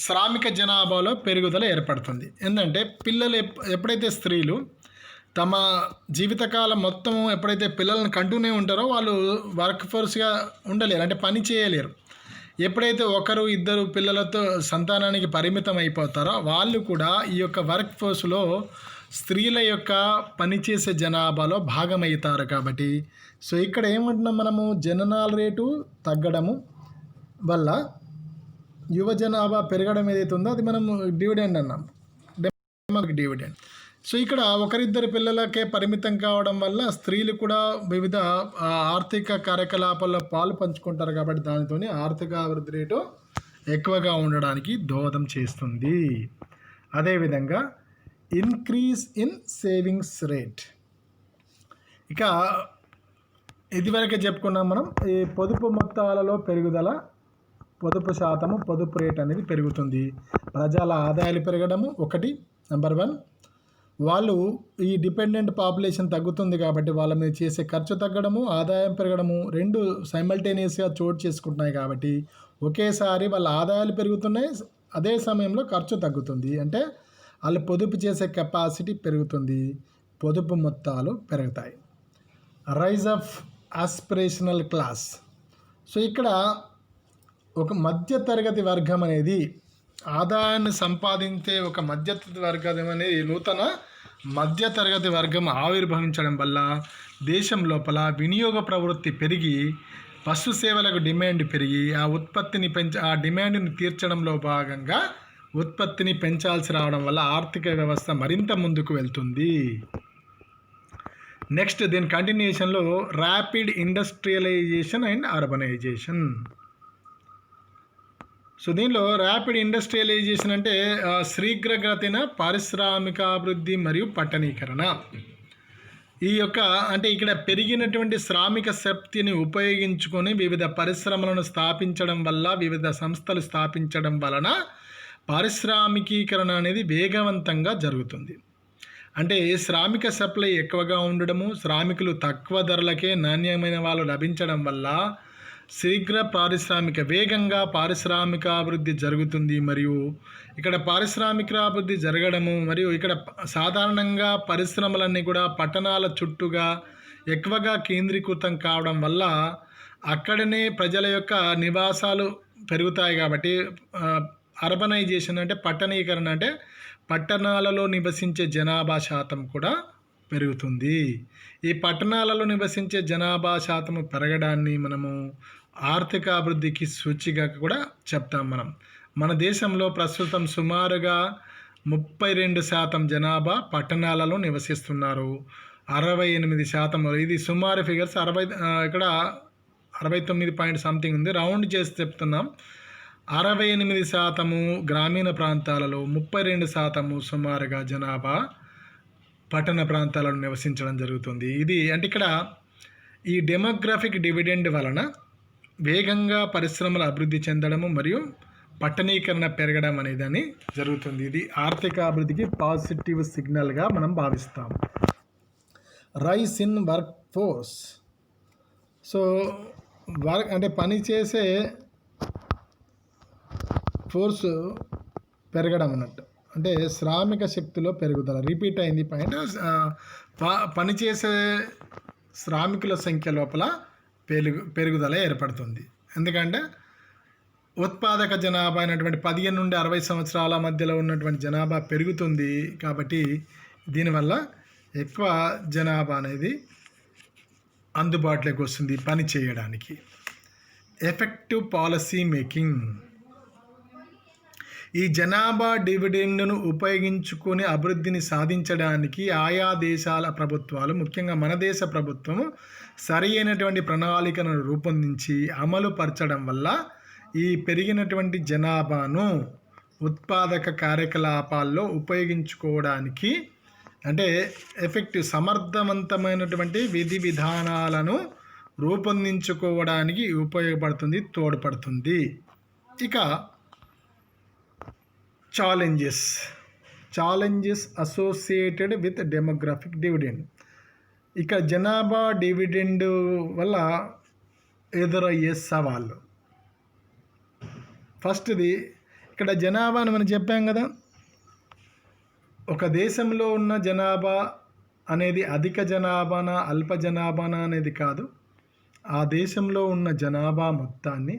శ్రామిక జనాభాలో పెరుగుదల ఏర్పడుతుంది. ఏంటంటే పిల్లలు ఎప్పుడైతే స్త్రీలు తమ జీవితకాలం మొత్తం ఎప్పుడైతే పిల్లలను కంటూనే ఉంటారో వాళ్ళు వర్క్ ఫోర్స్గా ఉండలేరు, అంటే పని చేయలేరు. ఎప్పుడైతే ఒకరు ఇద్దరు పిల్లలతో సంతానానికి పరిమితం అయిపోతారో వాళ్ళు కూడా ఈ యొక్క వర్క్ ఫోర్స్లో స్త్రీల యొక్క పనిచేసే జనాభాలో భాగమవుతారు. కాబట్టి సో ఇక్కడ ఏమంటున్నాం మనము, జననాల రేటు తగ్గడము వల్ల యువ జనాభా పెరగడం ఏదైతే ఉందో అది మనం డివిడెండ్ అన్నాం, డెమోగ్రాఫిక్ డివిడెండ్. సో ఇక్కడ ఒకరిద్దరు పిల్లలకే పరిమితం కావడం వల్ల స్త్రీలు కూడా వివిధ ఆర్థిక కార్యకలాపాల్లో పాలు పంచుకుంటారు. కాబట్టి దానితో ఆర్థిక అభివృద్ధి రేటు ఎక్కువగా ఉండడానికి దోహదం చేస్తుంది. అదేవిధంగా ఇంక్రీజ్ ఇన్ సేవింగ్స్ రేట్. ఇక ఇదివరకే చెప్పుకున్నాం మనం, ఈ పొదుపు మొత్తాలలో పెరుగుదల, పొదుపు శాతము, పొదుపు రేట్ అనేది పెరుగుతుంది. ప్రజల ఆదాయాలు పెరగడము ఒకటి, నెంబర్ 1. వాళ్ళు ఈ డిపెండెంట్ పాపులేషన్ తగ్గుతుంది కాబట్టి వాళ్ళ మీద చేసే ఖర్చు తగ్గడము, ఆదాయం పెరగడము 2 సైమల్టేనియస్గా చోటు చేసుకుంటున్నాయి. కాబట్టి ఒకేసారి వాళ్ళ ఆదాయాలు పెరుగుతున్నాయి, అదే సమయంలో ఖర్చు తగ్గుతుంది. అంటే వాళ్ళు పొదుపు చేసే కెపాసిటీ పెరుగుతుంది, పొదుపు మొత్తాలు పెరుగుతాయి. Rise of aspirational class. So ఇక్కడ ఒక మధ్యతరగతి వర్గం అనేది, ఆదాయాన్ని సంపాదించే ఒక మధ్యతరగతి వర్గం అనేది నూతన మధ్యతరగతి వర్గం ఆవిర్భవించడం వల్ల దేశం లోపల వినియోగ ప్రవృత్తి పెరిగి పశు సేవలకు డిమాండ్ పెరిగి ఆ డిమాండ్ని తీర్చడంలో భాగంగా ఉత్పత్తిని పెంచాల్సి రావడం వల్ల ఆర్థిక వ్యవస్థ మరింత ముందుకు వెళ్తుంది. నెక్స్ట్ దీని కంటిన్యూషన్లో rapid industrialisation and urbanisation. So దీనిలో ర్యాపిడ్ ఇండస్ట్రియలైజేషన్ అంటే శీఘ్రగతిన పారిశ్రామికాభివృద్ధి మరియు పట్టణీకరణ. ఈ యొక్క అంటే ఇక్కడ పెరిగినటువంటి శ్రామిక శక్తిని ఉపయోగించుకొని వివిధ పరిశ్రమలను స్థాపించడం వల్ల, వివిధ సంస్థలు స్థాపించడం వలన పారిశ్రామికీకరణ అనేది వేగవంతంగా జరుగుతుంది. అంటే శ్రామిక సప్లై ఎక్కువగా ఉండడము, శ్రామికులు తక్కువ ధరలకే నాణ్యమైన వాళ్ళు లభించడం వల్ల వేగంగా పారిశ్రామికాభివృద్ధి జరుగుతుంది. మరియు ఇక్కడ పారిశ్రామికాభివృద్ధి జరగడము మరియు ఇక్కడ సాధారణంగా పరిశ్రమలన్నీ కూడా పట్టణాల చుట్టూగా ఎక్కువగా కేంద్రీకృతం కావడం వల్ల అక్కడనే ప్రజల యొక్క నివాసాలు పెరుగుతాయి. కాబట్టి అర్బనైజేషన్ అంటే పట్టణీకరణ, అంటే పట్టణాలలో నివసించే జనాభా శాతం కూడా పెరుగుతుంది. ఈ పట్టణాలలో నివసించే జనాభా శాతం పెరగడాన్ని మనము ఆర్థిక అభివృద్ధికి సూచికగా కూడా చెప్తాం. మన దేశంలో ప్రస్తుతం సుమారుగా 32% జనాభా పట్టణాలలో నివసిస్తున్నారు. 68%, ఇది సుమారు ఫిగర్స్, ఇక్కడ 69 పాయింట్ సంథింగ్ ఉంది, రౌండ్ చేసి చెప్తున్నాం. 68% గ్రామీణ ప్రాంతాలలో, 32% సుమారుగా జనాభా పట్టణ ప్రాంతాలలో నివసించడం జరుగుతుంది. ఇది అంటే ఇక్కడ ఈ డెమోగ్రాఫిక్ డివిడెండ్ వలన వేగంగా పరిశ్రమలు అభివృద్ధి చెందడము మరియు పట్టణీకరణ పెరగడం అనేది జరుగుతుంది. ఇది ఆర్థిక అభివృద్ధికి పాజిటివ్ సిగ్నల్గా మనం భావిస్తాం. Rice in work force. So అంటే పనిచేసే ఫోర్స్ పెరగడం అన్నట్టు, అంటే శ్రామిక శక్తిలో పెరుగుదల. రిపీట్ అయింది పాయింట్. పనిచేసే శ్రామికుల సంఖ్య లోపల పెరుగుదల ఏర్పడుతుంది. ఎందుకంటే ఉత్పాదక జనాభా అయినటువంటి 15 నుండి 60 సంవత్సరాల మధ్యలో ఉన్నటువంటి జనాభా పెరుగుతుంది. కాబట్టి దీనివల్ల ఎక్కువ జనాభా అనేది అందుబాటులోకి వస్తుంది పని చేయడానికి. Effective policy making. ఈ జనాభా డివిడెండ్ను ఉపయోగించుకొని అభివృద్ధిని సాధించడానికి ఆయా దేశాల ప్రభుత్వాలు, ముఖ్యంగా మన దేశ ప్రభుత్వము సరి అయినటువంటి ప్రణాళికను రూపొందించి అమలు పరచడం వల్ల ఈ పెరిగినటువంటి జనాభాను ఉత్పాదక కార్యకలాపాల్లో ఉపయోగించుకోవడానికి అంటే ఎఫెక్టివ్ సమర్థవంతమైనటువంటి విధి విధానాలను రూపొందించుకోవడానికి ఉపయోగపడుతుంది, తోడ్పడుతుంది. ఇక challenges associated with demographic dividend. ఇక జనాభా డివిడెండ్ వల్ల ఎదురయ్యే సవాళ్ళు. ఫస్ట్ది ఇక్కడ జనాభాను మనం చెప్పాం కదా, ఒక దేశంలో ఉన్న జనాభా అనేది అధిక జనాభానా అల్ప జనాభానా అనేది కాదు. ఆ దేశంలో ఉన్న జనాభా మొత్తాన్ని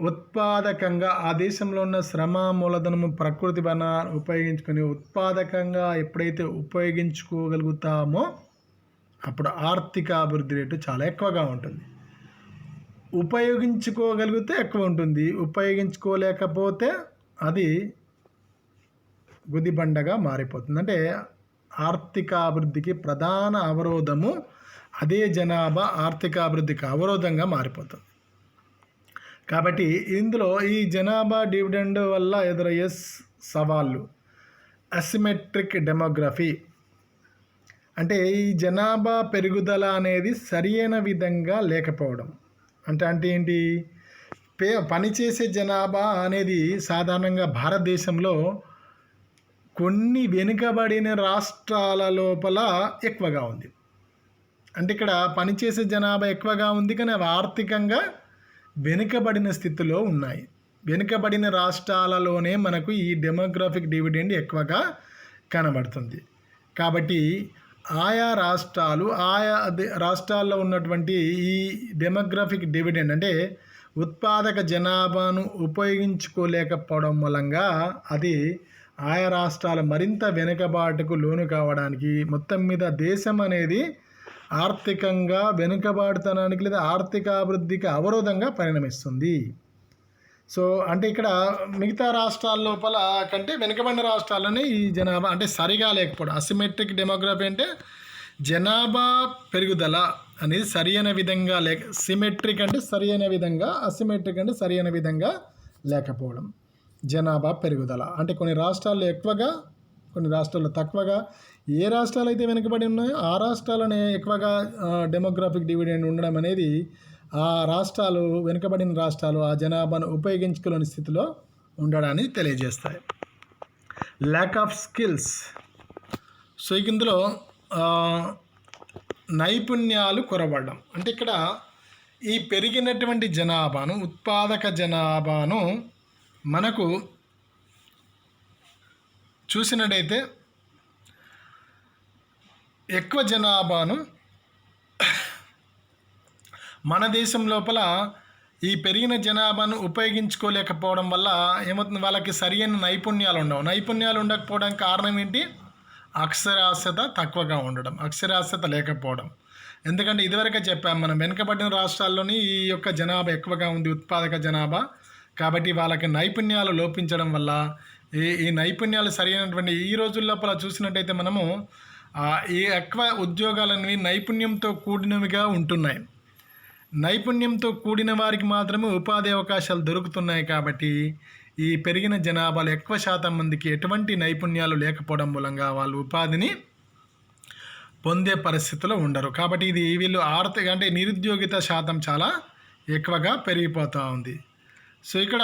ఉత్పాదకంగా ఆ దేశంలో ఉన్న శ్రమ మూలధనము ప్రకృతి వనాలు ఉపయోగించుకొని ఉత్పాదకంగా ఎప్పుడైతే ఉపయోగించుకోగలుగుతామో అప్పుడు ఆర్థిక అభివృద్ధి రేటు చాలా ఎక్కువగా ఉంటుంది. ఉపయోగించుకోగలిగితే ఎక్కువ ఉంటుంది, ఉపయోగించుకోలేకపోతే అది గుదిబండగా మారిపోతుంది. అంటే ఆర్థిక అభివృద్ధికి ప్రధాన అవరోధము అదే జనాభా ఆర్థిక అభివృద్ధికి అవరోధంగా మారిపోతుంది. కాబట్టి ఇందులో ఈ జనాభా డివిడెండ్ వల్ల ఎదురయ్యే సవాళ్ళు అసిమెట్రిక్ డెమోగ్రఫీ. అంటే ఈ జనాభా పెరుగుదల అనేది సరియైన విధంగా లేకపోవడం. అంటే ఏంటి, పనిచేసే జనాభా అనేది సాధారణంగా భారతదేశంలో కొన్ని వెనుకబడిన రాష్ట్రాల లోపల ఎక్కువగా ఉంది. అంటే ఇక్కడ పనిచేసే జనాభా ఎక్కువగా ఉంది, కానీ అవి ఆర్థికంగా వెనుకబడిన స్థితిలో ఉన్నాయి. వెనుకబడిన రాష్ట్రాలలోనే మనకు ఈ డెమోగ్రాఫిక్ డివిడెండ్ ఎక్కువగా కనబడుతుంది. కాబట్టి ఆయా రాష్ట్రాల్లో ఉన్నటువంటి ఈ డెమోగ్రాఫిక్ డివిడెండ్ అంటే ఉత్పాదక జనాభాను ఉపయోగించుకోలేకపోవడం మూలంగా అది ఆయా రాష్ట్రాలు మరింత వెనుకబాటుకు లోను కావడానికి, మొత్తం మీద దేశం అనేది ఆర్థికంగా వెనుకబాటుతనానికి లేదా ఆర్థిక అభివృద్ధికి అవరోధంగా పరిణమిస్తుంది. సో అంటే ఇక్కడ మిగతా రాష్ట్రాల లోపల కంటే వెనుకబడిన రాష్ట్రాల్లోనే ఈ జనాభా అంటే సరిగా లేకపోవడం. అసిమెట్రిక్ డెమోగ్రఫీ అంటే జనాభా పెరుగుదల అనేది సరైన విధంగా సిమెట్రిక్ అంటే సరైన విధంగా, అసిమెట్రిక్ అంటే సరైన విధంగా లేకపోవడం. జనాభా పెరుగుదల అంటే కొన్ని రాష్ట్రాల్లో ఎక్కువగా, కొన్ని రాష్ట్రాల్లో తక్కువగా. ఏ రాష్ట్రాలు అయితే వెనుకబడి ఉన్నాయో ఆ రాష్ట్రాలనే ఎక్కువగా డెమోగ్రాఫిక్ డివిడెండ్ ఉండడం అనేది ఆ రాష్ట్రాలు, వెనుకబడిన రాష్ట్రాలు ఆ జనాభాను ఉపయోగించుకోలేని స్థితిలో ఉండడాన్ని తెలియజేస్తాయి. Lack of skills. సో ఇందులో నైపుణ్యాలు కొరవడం. అంటే ఇక్కడ ఈ పెరిగినటువంటి జనాభాను, ఉత్పాదక జనాభాను మనకు చూసినట్టయితే ఎక్కువ జనాభాను మన దేశం లోపల ఈ పెరిగిన జనాభాను ఉపయోగించుకోలేకపోవడం వల్ల ఏమవుతుంది, వాళ్ళకి సరైన నైపుణ్యాలు ఉండవు. నైపుణ్యాలు ఉండకపోవడానికి కారణం ఏంటి? అక్షరాస్యత తక్కువగా ఉండడం, అక్షరాస్యత లేకపోవడం. ఎందుకంటే ఇదివరకే చెప్పాం మనం, వెనుకబడిన రాష్ట్రాల్లోని ఈ యొక్క జనాభా ఎక్కువగా ఉంది, ఉత్పాదక జనాభా. కాబట్టి వాళ్ళకి నైపుణ్యాలు లోపించడం వల్ల ఈ నైపుణ్యాలు సరైనటువంటి ఈ రోజుల లోపల చూసినట్టయితే మనము ఈ ఎక్కువ ఉద్యోగాలనేవి నైపుణ్యంతో కూడినవిగా ఉంటున్నాయి. నైపుణ్యంతో కూడిన వారికి మాత్రమే ఉపాధి అవకాశాలు దొరుకుతున్నాయి. కాబట్టి ఈ పెరిగిన జనాభాలో ఎక్కువ శాతం మందికి ఎటువంటి నైపుణ్యాలు లేకపోవడం మూలంగా వాళ్ళు ఉపాధిని పొందే పరిస్థితిలో ఉండరు. కాబట్టి ఇది వీళ్ళు ఆర్థిక అంటే నిరుద్యోగిత శాతం చాలా ఎక్కువగా పెరిగిపోతూ ఉంది. సో ఇక్కడ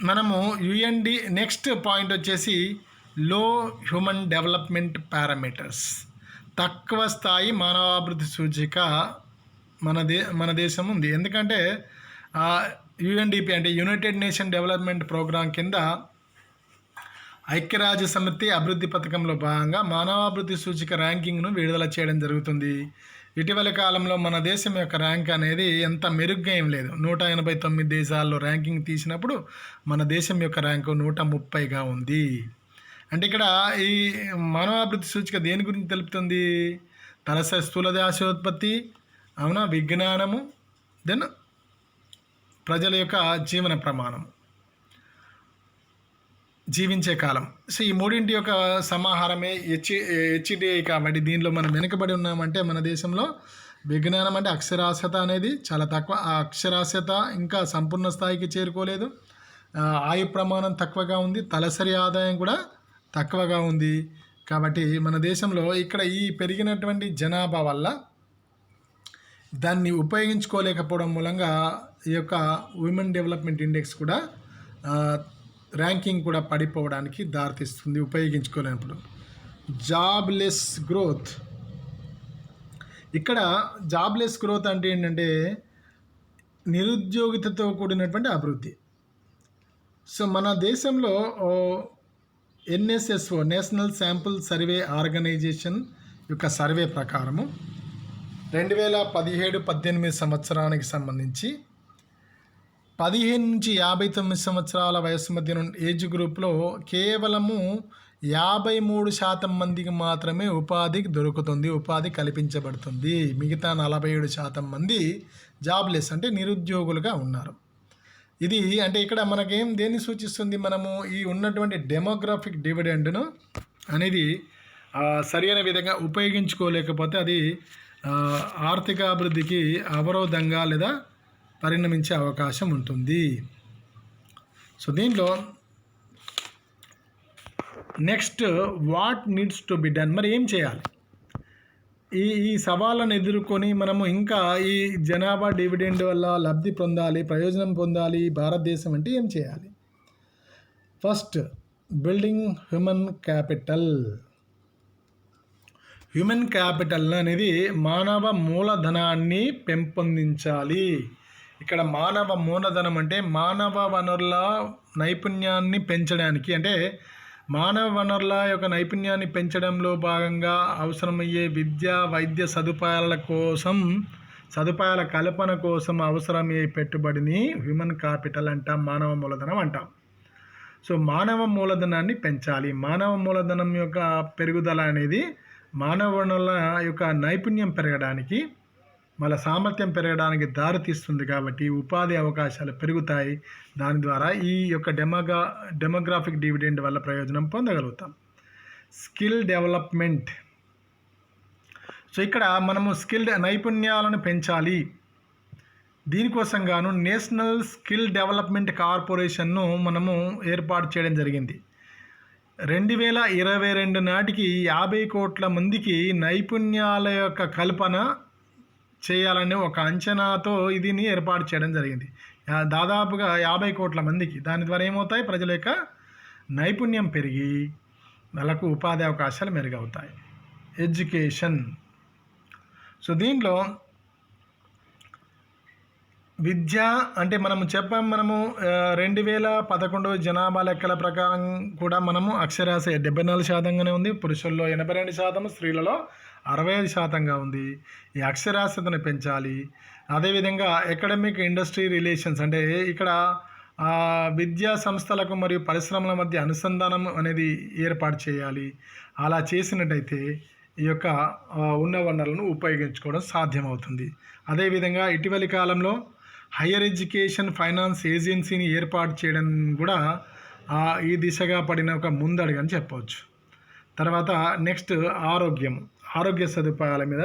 మనము యుఎన్డి నెక్స్ట్ పాయింట్ వచ్చేసి లో హ్యూమన్ డెవలప్మెంట్ పారామీటర్స్, తక్కువ స్థాయి మానవాభివృద్ధి సూచిక మన దేశం ఉంది. ఎందుకంటే యుఎన్డిపి అంటే యునైటెడ్ నేషన్ డెవలప్మెంట్ ప్రోగ్రాం కింద ఐక్యరాజ్య సమితి అభివృద్ధి పథకంలో భాగంగా మానవాభివృద్ధి సూచిక ర్యాంకింగ్ను విడుదల చేయడం జరుగుతుంది. ఇటీవల కాలంలో మన దేశం యొక్క ర్యాంక్ అనేది ఎంత మెరుగ్గా ఏం లేదు. 189 దేశాల్లో ర్యాంకింగ్ తీసినప్పుడు మన దేశం యొక్క ర్యాంకు 130గా ఉంది. అంటే ఇక్కడ ఈ మానవాభివృద్ధి సూచిక దేని గురించి తెలుపుతుంది? తలసరి స్థూల దేశోత్పత్తి, అవునా, విజ్ఞానము, దెన్ ప్రజల యొక్క జీవన ప్రమాణం, జీవించే కాలం. సో ఈ మూడింటి యొక్క సమాహారమే హెచ్డిఐ. కాబట్టి దీనిలో మనం వెనుకబడి ఉన్నామంటే మన దేశంలో విజ్ఞానం అంటే అక్షరాస్యత అనేది చాలా తక్కువ. ఆ అక్షరాస్యత ఇంకా సంపూర్ణ స్థాయికి చేరుకోలేదు. ఆయు ప్రమాణం తక్కువగా ఉంది, తలసరి ఆదాయం కూడా తక్కువగా ఉంది. కాబట్టి మన దేశంలో ఇక్కడ ఈ పెరిగినటువంటి జనాభా వల్ల దాన్ని ఉపయోగించుకోలేకపోవడం మూలంగా ఈ యొక్క ఉమెన్ డెవలప్మెంట్ ఇండెక్స్ కూడా ర్యాంకింగ్ కూడా పడిపోవడానికి దారితీస్తుంది ఉపయోగించుకోలేనప్పుడు. జాబ్లెస్ గ్రోత్, ఇక్కడ జాబ్లెస్ గ్రోత్ అంటే ఏంటంటే నిరుద్యోగితతో కూడినటువంటి అభివృద్ధి. సో మన దేశంలో NSSO national sample survey organisation యొక్క సర్వే ప్రకారము 2017-18 సంవత్సరానికి సంబంధించి 15 నుంచి 59 సంవత్సరాల వయస్సు మధ్య ఏజ్ గ్రూప్లో కేవలము 53% మందికి మాత్రమే ఉపాధి దొరుకుతుంది, ఉపాధి కల్పించబడుతుంది. మిగతా 47% మంది జాబ్లెస్ అంటే నిరుద్యోగులుగా ఉన్నారు. ఇది అంటే ఇక్కడ మనకేం దేన్ని సూచిస్తుంది, మనము ఈ ఉన్నటువంటి డెమోగ్రాఫిక్ డివిడెండ్ను అనేది సరైన విధంగా ఉపయోగించుకోలేకపోతే అది ఆర్థిక అభివృద్ధికి అవరోధంగా లేదా పరిణమించే అవకాశం ఉంటుంది. సో దీంట్లో next what needs to be done, మరి ఏం చేయాలి? ఈ సవాళ్ళను ఎదుర్కొని మనము ఇంకా ఈ జనాభా డివిడెండ్ వల్ల లబ్ధి పొందాలి, ప్రయోజనం పొందాలి భారతదేశం అంటే ఏం చేయాలి? First, building human capital. Human capital అనేది మానవ మూలధనాన్ని పెంపొందించాలి. ఇక్కడ మానవ మూలధనం అంటే మానవ వనరుల నైపుణ్యాన్ని పెంచడానికి, అంటే మానవ వనరుల యొక్క నైపుణ్యాన్ని పెంచడంలో భాగంగా అవసరమయ్యే విద్య వైద్య సదుపాయాల కల్పన కోసం అవసరమయ్యే పెట్టుబడిని హ్యూమన్ క్యాపిటల్ అంటాం, మానవ మూలధనం అంటాం. సో మానవ మూలధనాన్ని పెంచాలి. మానవ మూలధనం యొక్క పెరుగుదల అనేది మానవ వనరుల యొక్క నైపుణ్యం పెరగడానికి, వాళ్ళ సామర్థ్యం పెరగడానికి దారితీస్తుంది. కాబట్టి ఉపాధి అవకాశాలు పెరుగుతాయి. దాని ద్వారా ఈ యొక్క డెమోగ్రాఫిక్ డివిడెండ్ వల్ల ప్రయోజనం పొందగలుగుతాం. Skill development. సో ఇక్కడ మనము నైపుణ్యాలను పెంచాలి. దీనికోసం గాను నేషనల్ స్కిల్ డెవలప్మెంట్ కార్పొరేషన్ను మనము ఏర్పాటు చేయడం జరిగింది. 2022 నాటికి 50 కోట్ల మందికి నైపుణ్యాల యొక్క కల్పన చేయాలనే ఒక అంచనాతో దీన్ని ఏర్పాటు చేయడం జరిగింది. దాదాపుగా 50 కోట్ల మందికి. దాని ద్వారా ఏమవుతాయి, ప్రజల యొక్క నైపుణ్యం పెరిగి వాళ్ళకు ఉపాధి అవకాశాలు మెరుగవుతాయి. ఎడ్యుకేషన్. సో దీంట్లో విద్య అంటే మనము 2011 జనాభా లెక్కల ప్రకారం కూడా మనము అక్షరాస్యత 74%గానే ఉంది. పురుషుల్లో 82%, స్త్రీలలో 65%గా ఉంది. ఈ అక్షరాస్యతను పెంచాలి. అదేవిధంగా అకాడమిక్ ఇండస్ట్రీ రిలేషన్స్ అంటే ఇక్కడ విద్యా సంస్థలకు మరియు పరిశ్రమల మధ్య అనుసంధానం అనేది ఏర్పాటు చేయాలి. అలా చేసినట్టయితే ఈ యొక్క ఉన్న వనరులను ఉపయోగించుకోవడం సాధ్యమవుతుంది. అదేవిధంగా ఇటీవలి కాలంలో హయ్యర్ ఎడ్యుకేషన్ ఫైనాన్స్ ఏజెన్సీని ఏర్పాటు చేయడం కూడా ఈ దిశగా పడిన ఒక ముందడుగని చెప్పవచ్చు. తర్వాత నెక్స్ట్ ఆరోగ్య సదుపాయాల మీద.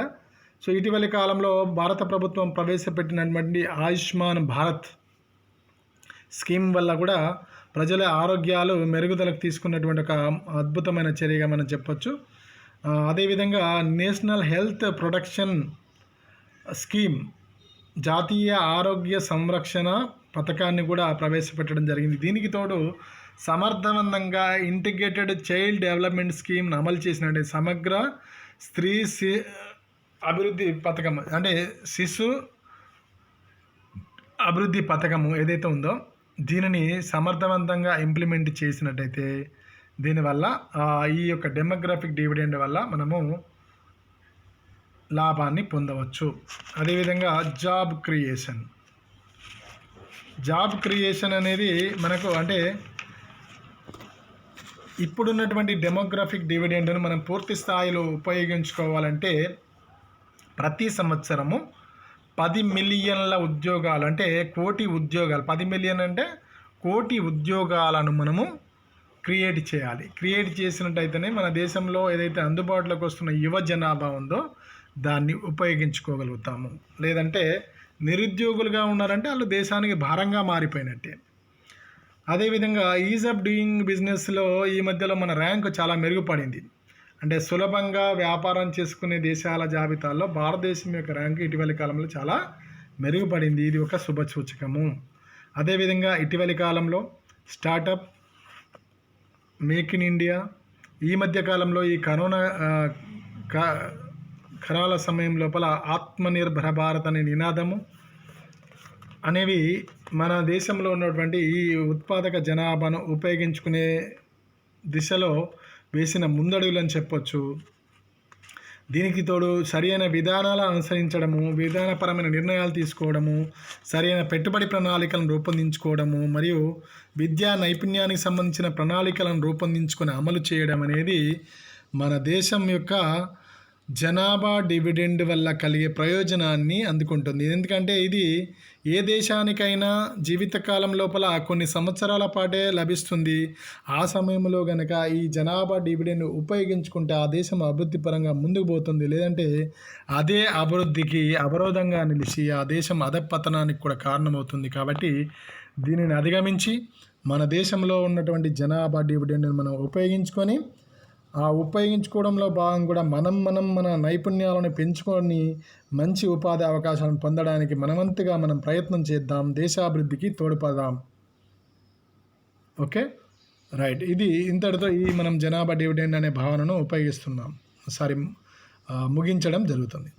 సో ఇటీవలి కాలంలో భారత ప్రభుత్వం ప్రవేశపెట్టినటువంటి ఆయుష్మాన్ భారత్ స్కీమ్ వల్ల కూడా ప్రజల ఆరోగ్యాలు మెరుగుదలకు తీసుకున్నటువంటి ఒక అద్భుతమైన చర్యగా మనం చెప్పొచ్చు. అదేవిధంగా నేషనల్ హెల్త్ ప్రొటెక్షన్ స్కీమ్, జాతీయ ఆరోగ్య సంరక్షణ పథకాన్ని కూడా ప్రవేశపెట్టడం జరిగింది. దీనికి తోడు సమర్థవంతంగా ఇంటిగ్రేటెడ్ చైల్డ్ డెవలప్మెంట్ స్కీమ్ను అమలు చేసినట్టు సమగ్ర స్త్రీ అభివృద్ధి పథకం అంటే శిశు అభివృద్ధి పథకము ఏదైతే ఉందో దీనిని సమర్థవంతంగా ఇంప్లిమెంట్ చేసినట్టయితే దీనివల్ల ఈ యొక్క డెమోగ్రాఫిక్ డివిడెండ్ వల్ల మనము లాభాన్ని పొందవచ్చు. అదేవిధంగా జాబ్ క్రియేషన్ అనేది మనకు అంటే ఇప్పుడున్నటువంటి డెమోగ్రాఫిక్ డివిడెండ్ను మనం పూర్తి స్థాయిలో ఉపయోగించుకోవాలంటే ప్రతి సంవత్సరము 10 మిలియన్ల ఉద్యోగాలు అంటే కోటి ఉద్యోగాలు, 10 మిలియన్ అంటే కోటి ఉద్యోగాలను మనము క్రియేట్ చేయాలి. క్రియేట్ చేసినట్టయితేనే మన దేశంలో ఏదైతే అందుబాటులోకి వస్తున్న యువ జనాభా ఉందో దాన్ని ఉపయోగించుకోగలుగుతాము. లేదంటే నిరుద్యోగులుగా ఉన్నారంటే వాళ్ళు దేశానికి భారంగా మారిపోయినట్టే. అదేవిధంగా ఈజ్ ఆఫ్ డూయింగ్ బిజినెస్లో ఈ మధ్యలో మన ర్యాంకు చాలా మెరుగుపడింది. అంటే సులభంగా వ్యాపారం చేసుకునే దేశాల జాబితాలో భారతదేశం యొక్క ర్యాంకు ఇటీవలి కాలంలో చాలా మెరుగుపడింది. ఇది ఒక శుభ సూచకము. అదేవిధంగా ఇటీవలి కాలంలో స్టార్టప్, మేక్ ఇన్ ఇండియా, ఈ మధ్య కాలంలో ఈ కరోనా కరాల సమయం లోపల ఆత్మనిర్భర భారత్ అనే నినాదము అనేవి మన దేశంలో ఉన్నటువంటి ఈ ఉత్పాదక జనాభాను ఉపయోగించుకునే దిశలో వేసిన ముందడుగులని చెప్పొచ్చు. దీనికి తోడు సరైన విధానాలను అనుసరించడము, విధానపరమైన నిర్ణయాలు తీసుకోవడము, సరైన పెట్టుబడి ప్రణాళికలను రూపొందించుకోవడము మరియు విద్యా నైపుణ్యానికి సంబంధించిన ప్రణాళికలను రూపొందించుకొని అమలు చేయడం అనేది మన దేశం యొక్క జనాభా డివిడెండ్ వల్ల కలిగే ప్రయోజనాన్ని అందుకుంటుంది. ఎందుకంటే ఇది ఏ దేశానికైనా జీవితకాలం లోపల కొన్ని సంవత్సరాల పాటే లభిస్తుంది. ఆ సమయంలో కనుక ఈ జనాభా డివిడెండ్ ఉపయోగించుకుంటే ఆ దేశం అభివృద్ధి పరంగా ముందుకు పోతుంది. లేదంటే అదే అభివృద్ధికి అవరోధంగా నిలిచి ఆ దేశం అధపతనానికి కూడా కారణమవుతుంది. కాబట్టి దీనిని అధిగమించి మన దేశంలో ఉన్నటువంటి జనాభా డివిడెండ్ని మనం ఉపయోగించుకొని ఆ ఉపయోగించుకోవడంలో భాగం కూడా మనం మన నైపుణ్యాలను పెంచుకొని మంచి ఉపాధి అవకాశాలను పొందడానికి మనవంతుగా మనం ప్రయత్నం చేద్దాం, దేశాభివృద్ధికి తోడ్పడదాం. Okay, right. ఇది ఇంతటితో ఈ మనం జనాభా డివిడెండ్ అనే భావనను ముగించడం జరుగుతుంది.